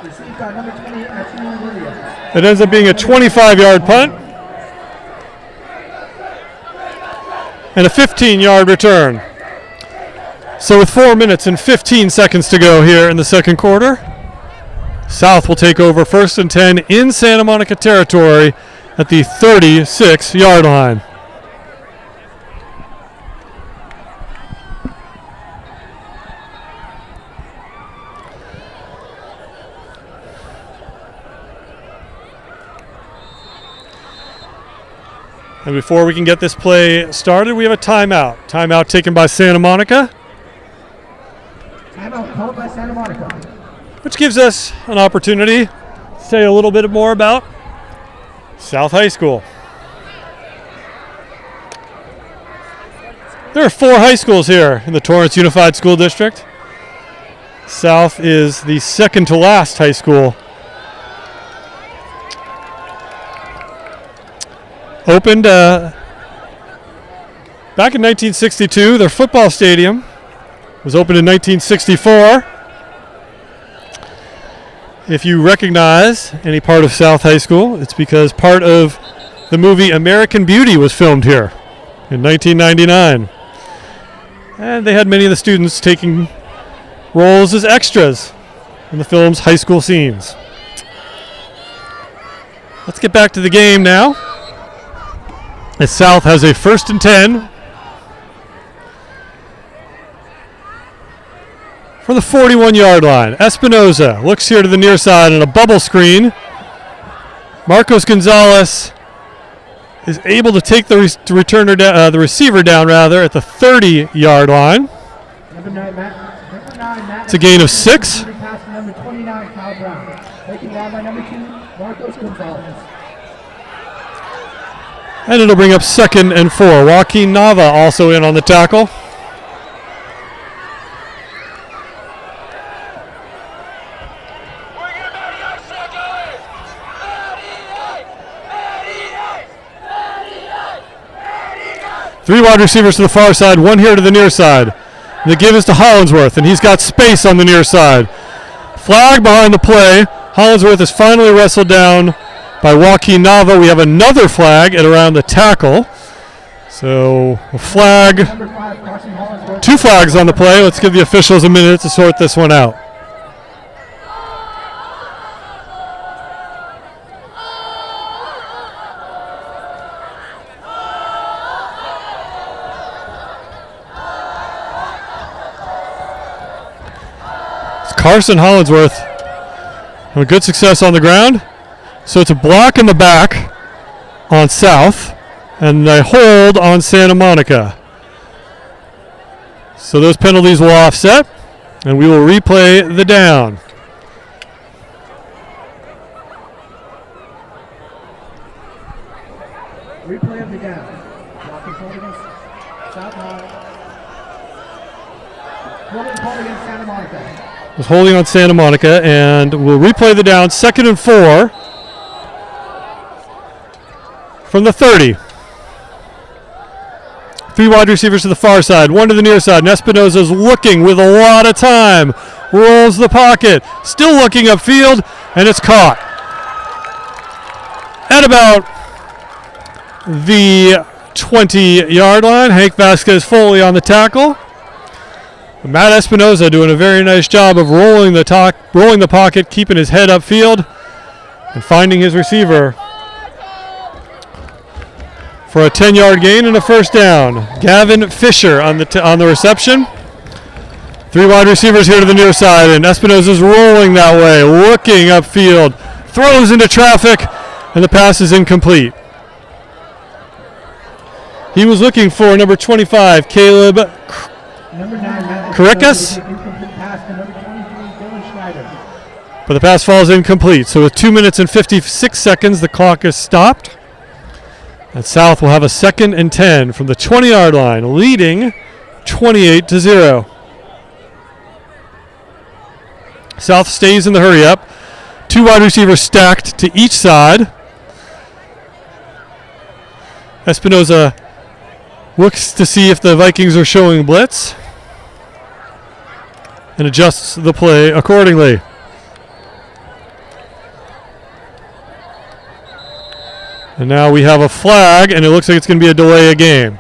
Received by number 20, Arturo Williams. It ends up being a 25-yard punt and a 15-yard return. So with 4 minutes and 15 seconds to go here in the second quarter, South will take over 1st and 10 in Santa Monica territory at the 36-yard line. And before we can get this play started, we have a timeout. Timeout taken by Santa Monica. Timeout called by Santa Monica. Which gives us an opportunity to say a little bit more about South High School. There are 4 high schools here in the Torrance Unified School District. South is the second to last high school. Opened back in 1962. Their football stadium was opened in 1964. If you recognize any part of South High School, it's because part of the movie American Beauty was filmed here in 1999. And they had many of the students taking roles as extras in the film's high school scenes. Let's get back to the game now, as South has a 1st and 10 from the 41-yard line. Espinoza looks here to the near side on a bubble screen. Marcos Gonzalez is able to take the receiver down at the 30-yard line. It's a gain of 6. Number 29, Kyle Brown. Taken down by number 2, Marcos Gonzalez. And it'll bring up 2nd and 4. Joaquin Nava also in on the tackle. Three wide receivers to the far side, one here to the near side. The give is to Hollinsworth, and he's got space on the near side. Flag behind the play. Hollinsworth is finally wrestled down by Joaquin Nava. We have another flag at around the tackle. So a flag, 2 flags on the play. Let's give the officials a minute to sort this one out. Carson Hollinsworth having good success on the ground. So it's a block in the back on South and a hold on Santa Monica. So those penalties will offset and we will replay the down. Replay of the down. Blocking called against South High. Holding called against Santa Monica. Was holding on Santa Monica, and we'll replay the down. 2nd and 4 from the 30. 3 wide receivers to the far side, 1 to the near side. And Espinoza's looking with a lot of time. Rolls the pocket, still looking upfield, and it's caught at about the 20-yard line. Hank Vasquez Foley on the tackle. Matt Espinoza doing a very nice job of rolling the pocket, keeping his head upfield, and finding his receiver for a 10-yard gain and a first down. Gavin Fisher on the reception. 3 wide receivers here to the near side, and Espinosa's rolling that way, looking upfield, throws into traffic, and the pass is incomplete. He was looking for number 25, Caleb Karikas, but the pass falls incomplete. So with 2 minutes and 56 seconds, the clock is stopped. And South will have a 2nd and 10 from the 20-yard line, leading 28-0. South stays in the hurry up. 2 wide receivers stacked to each side. Espinosa looks to see if the Vikings are showing blitz and adjusts the play accordingly. And now we have a flag, and it looks like it's going to be a delay of game.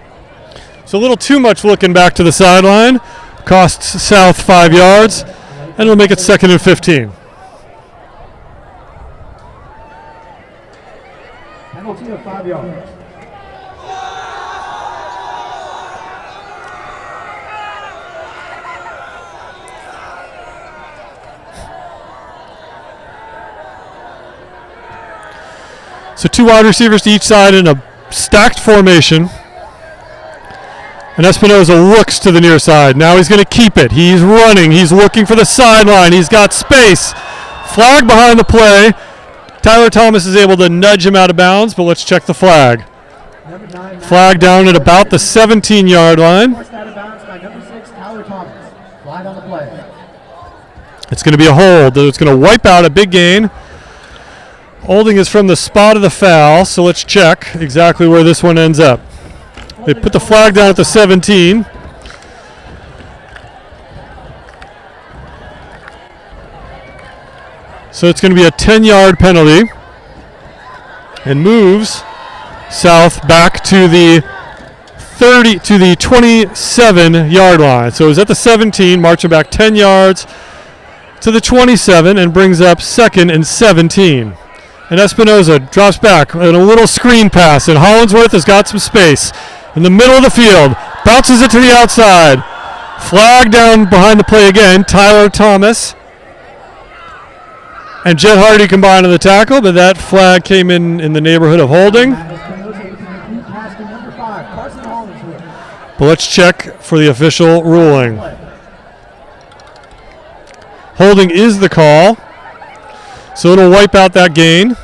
So a little too much looking back to the sideline. Costs South 5 yards, and it'll make it 2nd and 15. Penalty of 5 yards. So 2 wide receivers to each side in a stacked formation. And Espinosa looks to the near side. Now he's going to keep it. He's running. He's looking for the sideline. He's got space. Flag behind the play. Tyler Thomas is able to nudge him out of bounds, but let's check the flag. Flag down at about the 17-yard line. It's going to be a hold. It's going to wipe out a big gain. Holding is from the spot of the foul, so let's check exactly where this one ends up. They put the flag down at the 17. So it's going to be a 10-yard penalty and moves South back to the 27-yard line. So it was at the 17, marching back 10 yards to the 27 and brings up 2nd and 17. And Espinosa drops back in a little screen pass, and Hollingsworth has got some space in the middle of the field. Bounces it to the outside. Flag down behind the play again. Tyler Thomas and Jet Hardy combined on the tackle, but that flag came in the neighborhood of holding. But let's check for the official ruling. Holding is the call. So it'll wipe out that gain.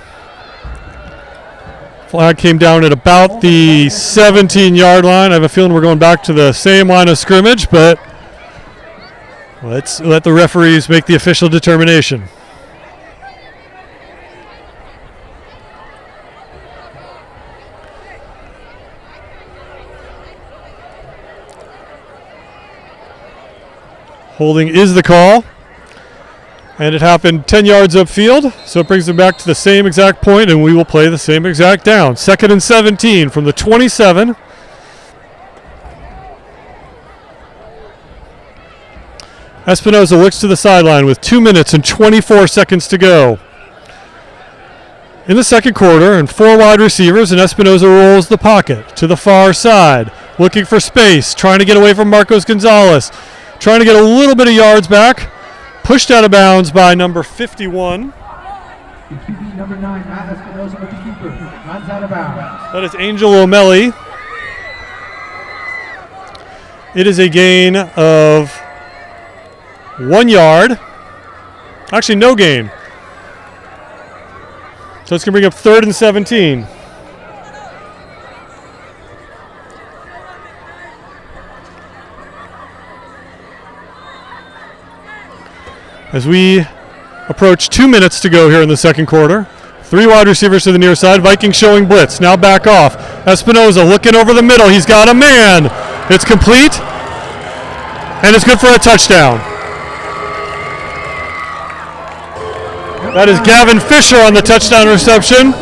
Flag came down at about the 17-yard line. I have a feeling we're going back to the same line of scrimmage, but let's let the referees make the official determination. Holding is the call. And it happened 10 yards upfield, so it brings them back to the same exact point, and we will play the same exact down. 2nd and 17 from the 27. Espinosa looks to the sideline with 2 minutes and 24 seconds to go. In the second quarter, and 4 wide receivers, and Espinosa rolls the pocket to the far side, looking for space, trying to get away from Marcos Gonzalez, trying to get a little bit of yards back. Pushed out of bounds by number 51. Number 9, Matt Espinosa with the keeper. Runs out of bounds. That is Angel O'Malley. It is a gain of 1 yard. Actually, no gain. So it's going to bring up 3rd and 17. As we approach 2 minutes to go here in the second quarter. 3 wide receivers to the near side. Vikings showing blitz. Now back off. Espinosa looking over the middle. He's got a man. It's complete. And it's good for a touchdown. That is Gavin Fisher on the touchdown reception.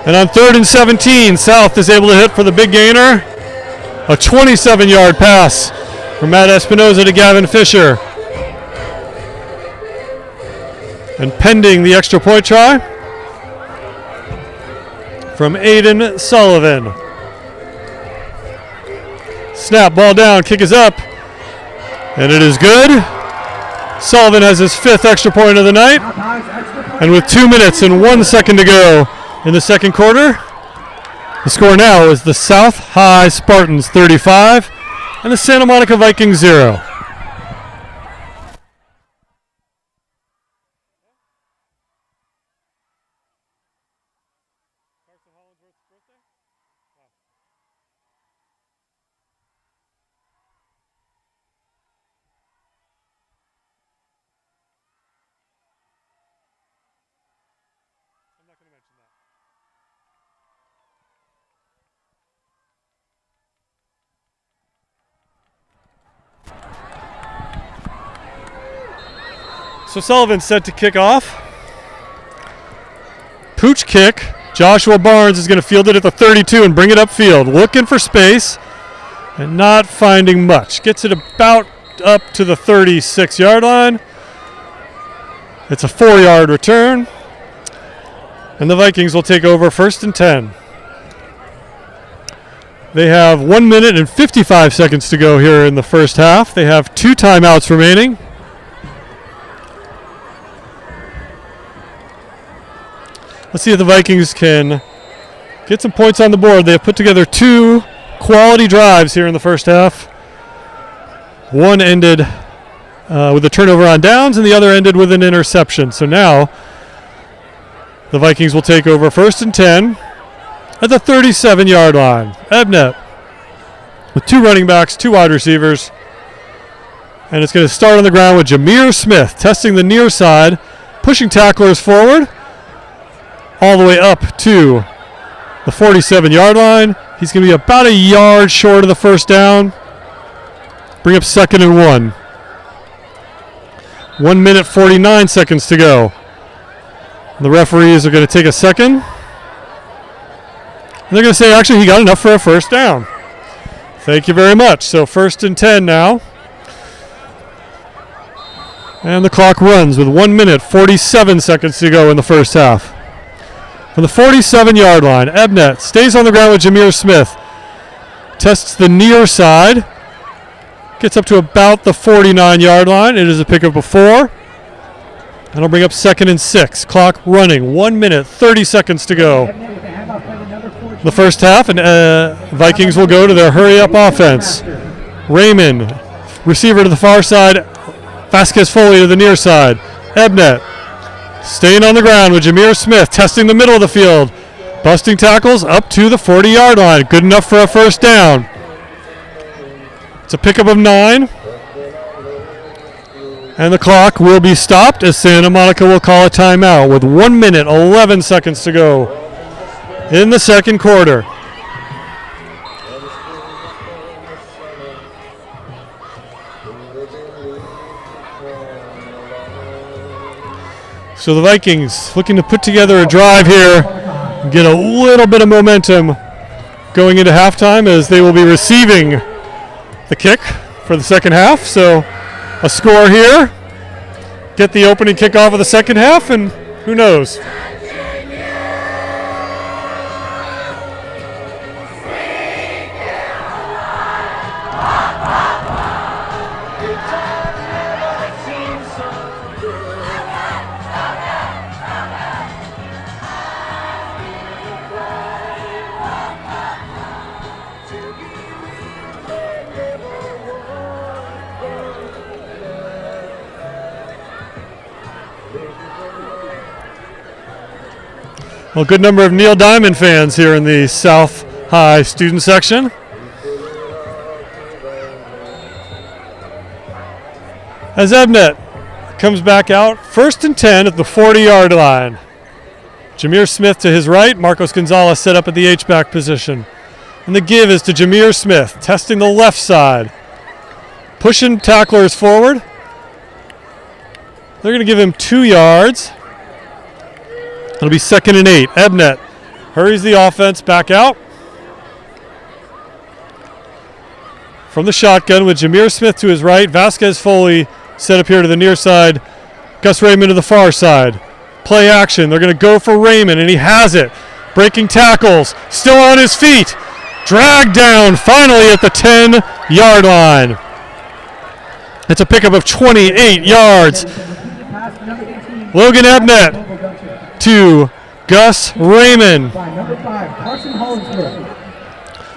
And on 3rd and 17, South is able to hit for the big gainer. A 27-yard pass from Matt Espinosa to Gavin Fisher. And pending the extra point try from Aiden Sullivan. Snap, ball down, kick is up, and it is good. Sullivan has his 5th extra point of the night. And with 2 minutes and 1 second to go in the second quarter, the score now is the South High Spartans 35 and the Santa Monica Vikings 0. So Sullivan's set to kick off. Pooch kick. Joshua Barnes is going to field it at the 32 and bring it upfield. Looking for space and not finding much. Gets it about up to the 36-yard line. It's a 4-yard return. And the Vikings will take over 1st and 10. They have 1 minute and 55 seconds to go here in the first half. They have 2 timeouts remaining. Let's see if the Vikings can get some points on the board. They have put together 2 quality drives here in the first half. One ended with a turnover on downs, and the other ended with an interception. So now the Vikings will take over 1st and 10 at the 37-yard line. Ebnet with 2 running backs, 2 wide receivers. And it's going to start on the ground with Jameer Smith testing the near side, pushing tacklers forward all the way up to the 47-yard line. He's going to be about a yard short of the first down. Bring up 2nd and 1. 1 minute, 49 seconds to go. The referees are going to take a second. And they're going to say, actually, he got enough for a first down. Thank you very much. So 1st and 10 now. And the clock runs with 1 minute, 47 seconds to go in the first half. From the 47-yard line, Ebnet stays on the ground with Jameer Smith. Tests the near side. Gets up to about the 49-yard line. It is a pickup of 4. And it'll bring up 2nd and 6. Clock running. 1 minute, 30 seconds to go. The first half, and Vikings will go to their hurry-up offense. Raymond, receiver to the far side. Vasquez Foley to the near side. Ebnet staying on the ground with Jameer Smith, testing the middle of the field. Busting tackles up to the 40-yard line. Good enough for a first down. It's a pickup of 9. And the clock will be stopped as Santa Monica will call a timeout with 1 minute, 11 seconds to go in the second quarter. So the Vikings looking to put together a drive here, get a little bit of momentum going into halftime as they will be receiving the kick for the second half. So a score here, get the opening kickoff of the second half, and who knows? Well, a good number of Neil Diamond fans here in the South High student section. As Ebnet comes back out, 1st and 10 at the 40-yard line. Jameer Smith to his right, Marcos Gonzalez set up at the H-back position. And the give is to Jameer Smith, testing the left side. Pushing tacklers forward. They're going to give him 2 yards. It'll be 2nd and 8. Ebnet hurries the offense back out. From the shotgun with Jameer Smith to his right. Vasquez Foley set up here to the near side Gus Raymond to the far side. Play action. They're going to go for Raymond, and he has it. Breaking tackles. Still on his feet. Dragged down finally at the 10-yard line. It's a pickup of 28 yards. Logan Ebnett to Gus Raymond.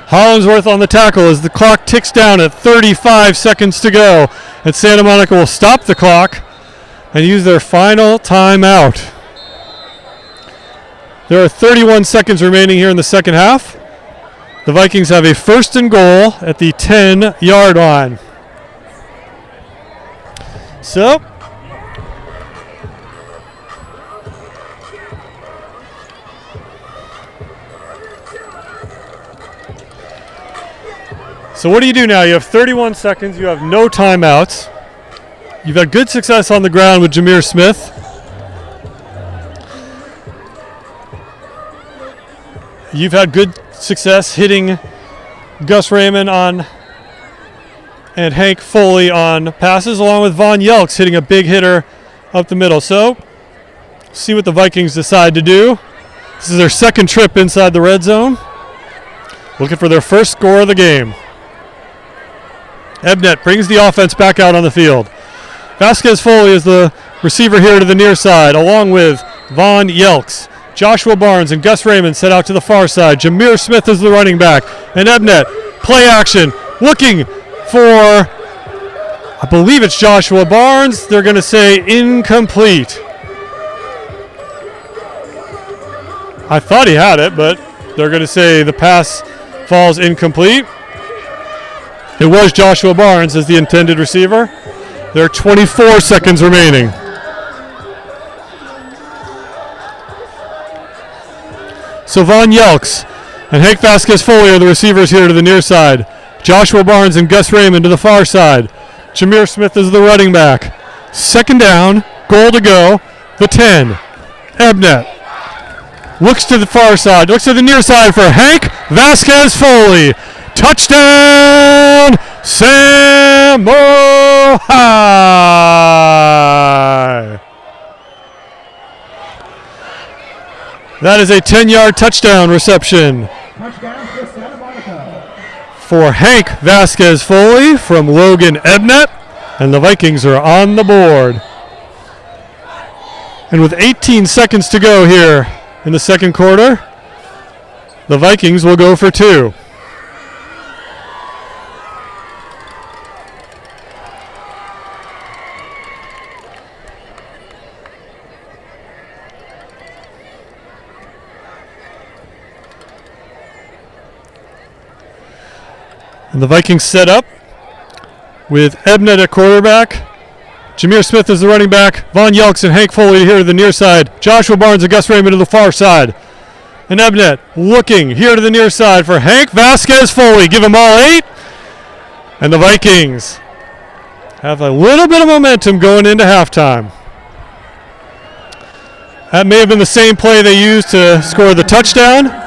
Hollingsworth on the tackle as the clock ticks down at 35 seconds to go. And Santa Monica will stop the clock and use their final timeout. There are 31 seconds remaining here in the second half. The Vikings have a first and goal at the 10-yard line. So, what do you do now? You have 31 seconds. You have no timeouts. You've had good success on the ground with Jameer Smith. You've had good success hitting Gus Raymond on and Hank Foley on passes, along with Von Yelks hitting a big hitter up the middle. So, see what the Vikings decide to do. This is their second trip inside the red zone. Looking for their first score of the game. Ebnett brings the offense back out on the field. Vasquez Foley is the receiver here to the near side, along with Von Yelks. Joshua Barnes and Gus Raymond set out to the far side. Jameer Smith is the running back. And Ebnett, play action, looking for, I believe it's Joshua Barnes. They're going to say incomplete. I thought he had it, but they're going to say the pass falls incomplete. It was Joshua Barnes as the intended receiver. There are 24 seconds remaining. So Von Yelks and Hank Vasquez Foley are the receivers here to the near side. Joshua Barnes and Gus Raymond to the far side. Jameer Smith is the running back. Second down, goal to go, the 10. Ebnett looks to the far side, looks to the near side for Hank Vasquez Foley. Touchdown, Samoa! That is a 10-yard touchdown reception. Touchdown for Santa Monica. For Hank Vasquez Foley from Logan Ebnett, and the Vikings are on the board. And with 18 seconds to go here in the second quarter, the Vikings will go for two. And the Vikings set up with Ebnett at quarterback. Jameer Smith is the running back. Von Yelks and Hank Foley here to the near side. Joshua Barnes and Gus Raymond to the far side. And Ebnett looking here to the near side for Hank Vasquez Foley. Give them all 8. And the Vikings have a little bit of momentum going into halftime. That may have been the same play they used to score the touchdown.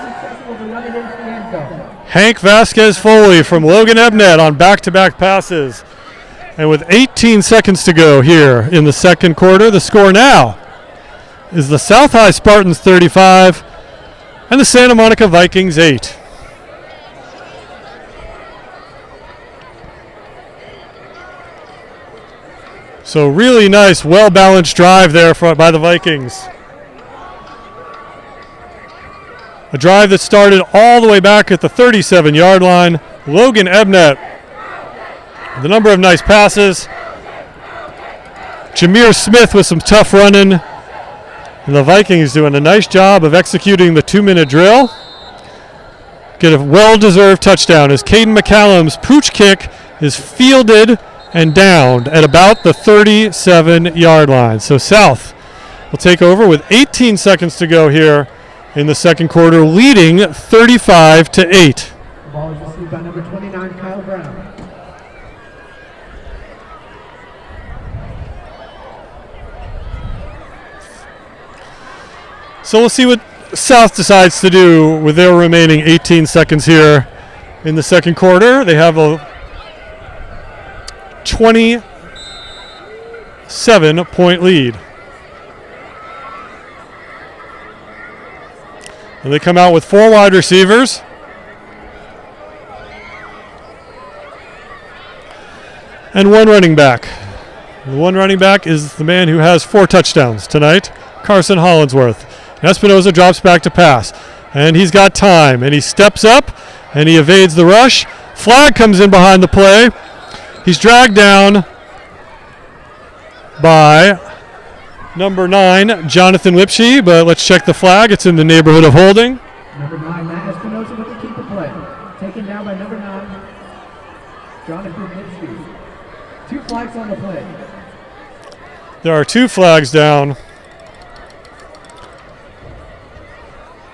Hank Vasquez Foley from Logan Ebnett on back-to-back passes. And with 18 seconds to go here in the second quarter, the score now is the South High Spartans 35 and the Santa Monica Vikings 8. So really nice, well-balanced drive there by the Vikings. A drive that started all the way back at the 37-yard line. Logan Ebnett, the number of nice passes. Jameer Smith with some tough running. And the Vikings doing a nice job of executing the 2-minute drill. Get a well-deserved touchdown as Caden McCallum's pooch kick is fielded and downed at about the 37-yard line. So South will take over with 18 seconds to go here in the second quarter, leading 35-8. The ball is received by number 29, Kyle Brown. So we'll see what South decides to do with their remaining 18 seconds here in the second quarter. They have a 20 7-point lead. And they come out with 4 wide receivers. And 1 running back. The 1 running back is the man who has 4 touchdowns tonight, Carson Hollinsworth. And Espinoza drops back to pass. And he's got time. And he steps up and he evades the rush. Flag comes in behind the play. He's dragged down by number 9, Jonathan Lipshe, but let's check the flag. It's in the neighborhood of holding. Number 9, Matt Espinoza with the keeper play. Taken down by number 9, Jonathan Lipshe. 2 flags on the play. There are 2 flags down.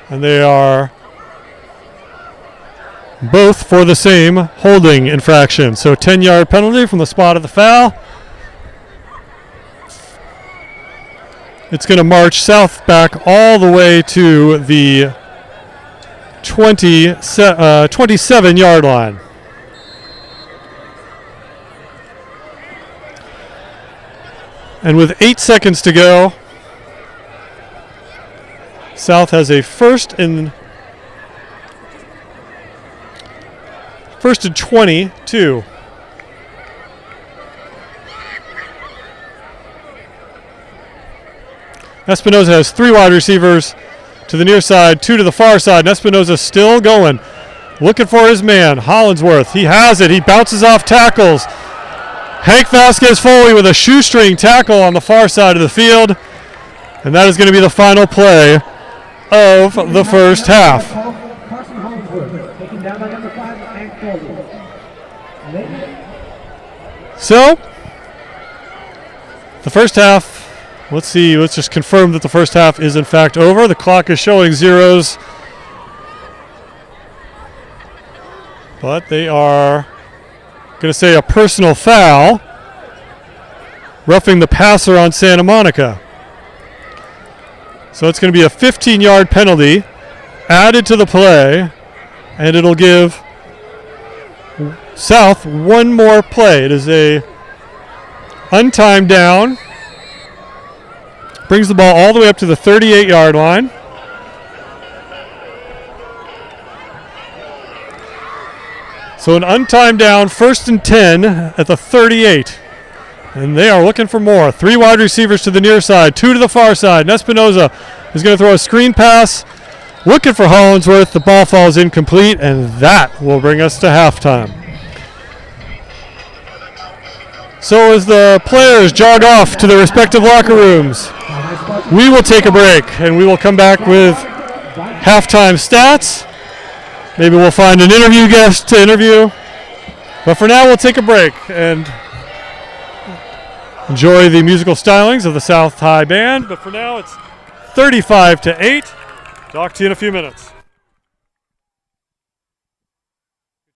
And they are both for the same holding infraction. So 10-yard penalty from the spot of the foul. It's going to march south back all the way to the 27-yard line. And with 8 seconds to go, South has a first and 22. Espinoza has 3 wide receivers to the near side, 2 to the far side, and Espinoza still going, looking for his man, Hollinsworth. He has it. He bounces off tackles. Hank Vasquez-Foley with a shoestring tackle on the far side of the field, and that is going to be the final play of the first half. Carson Hollinsworth, taken down by number 5, Hank Foley. So, the first half. Let's see, let's just confirm that the first half is in fact over. The clock is showing zeros. But they are going to say a personal foul, roughing the passer on Santa Monica. So it's going to be a 15-yard penalty added to the play, and it'll give South 1 more play. It is a untimed down. Brings the ball all the way up to the 38-yard line. So an untimed down, 1st and 10 at the 38. And they are looking for more. 3 wide receivers to the near side, 2 to the far side. And Espinoza is going to throw a screen pass, looking for Hollinsworth. The ball falls incomplete, and that will bring us to halftime. So as the players jog off to their respective locker rooms, we will take a break, and we will come back with halftime stats. Maybe we'll find an interview guest to interview. But for now, we'll take a break and enjoy the musical stylings of the South High Band. But for now, it's 35-8. Talk to you in a few minutes.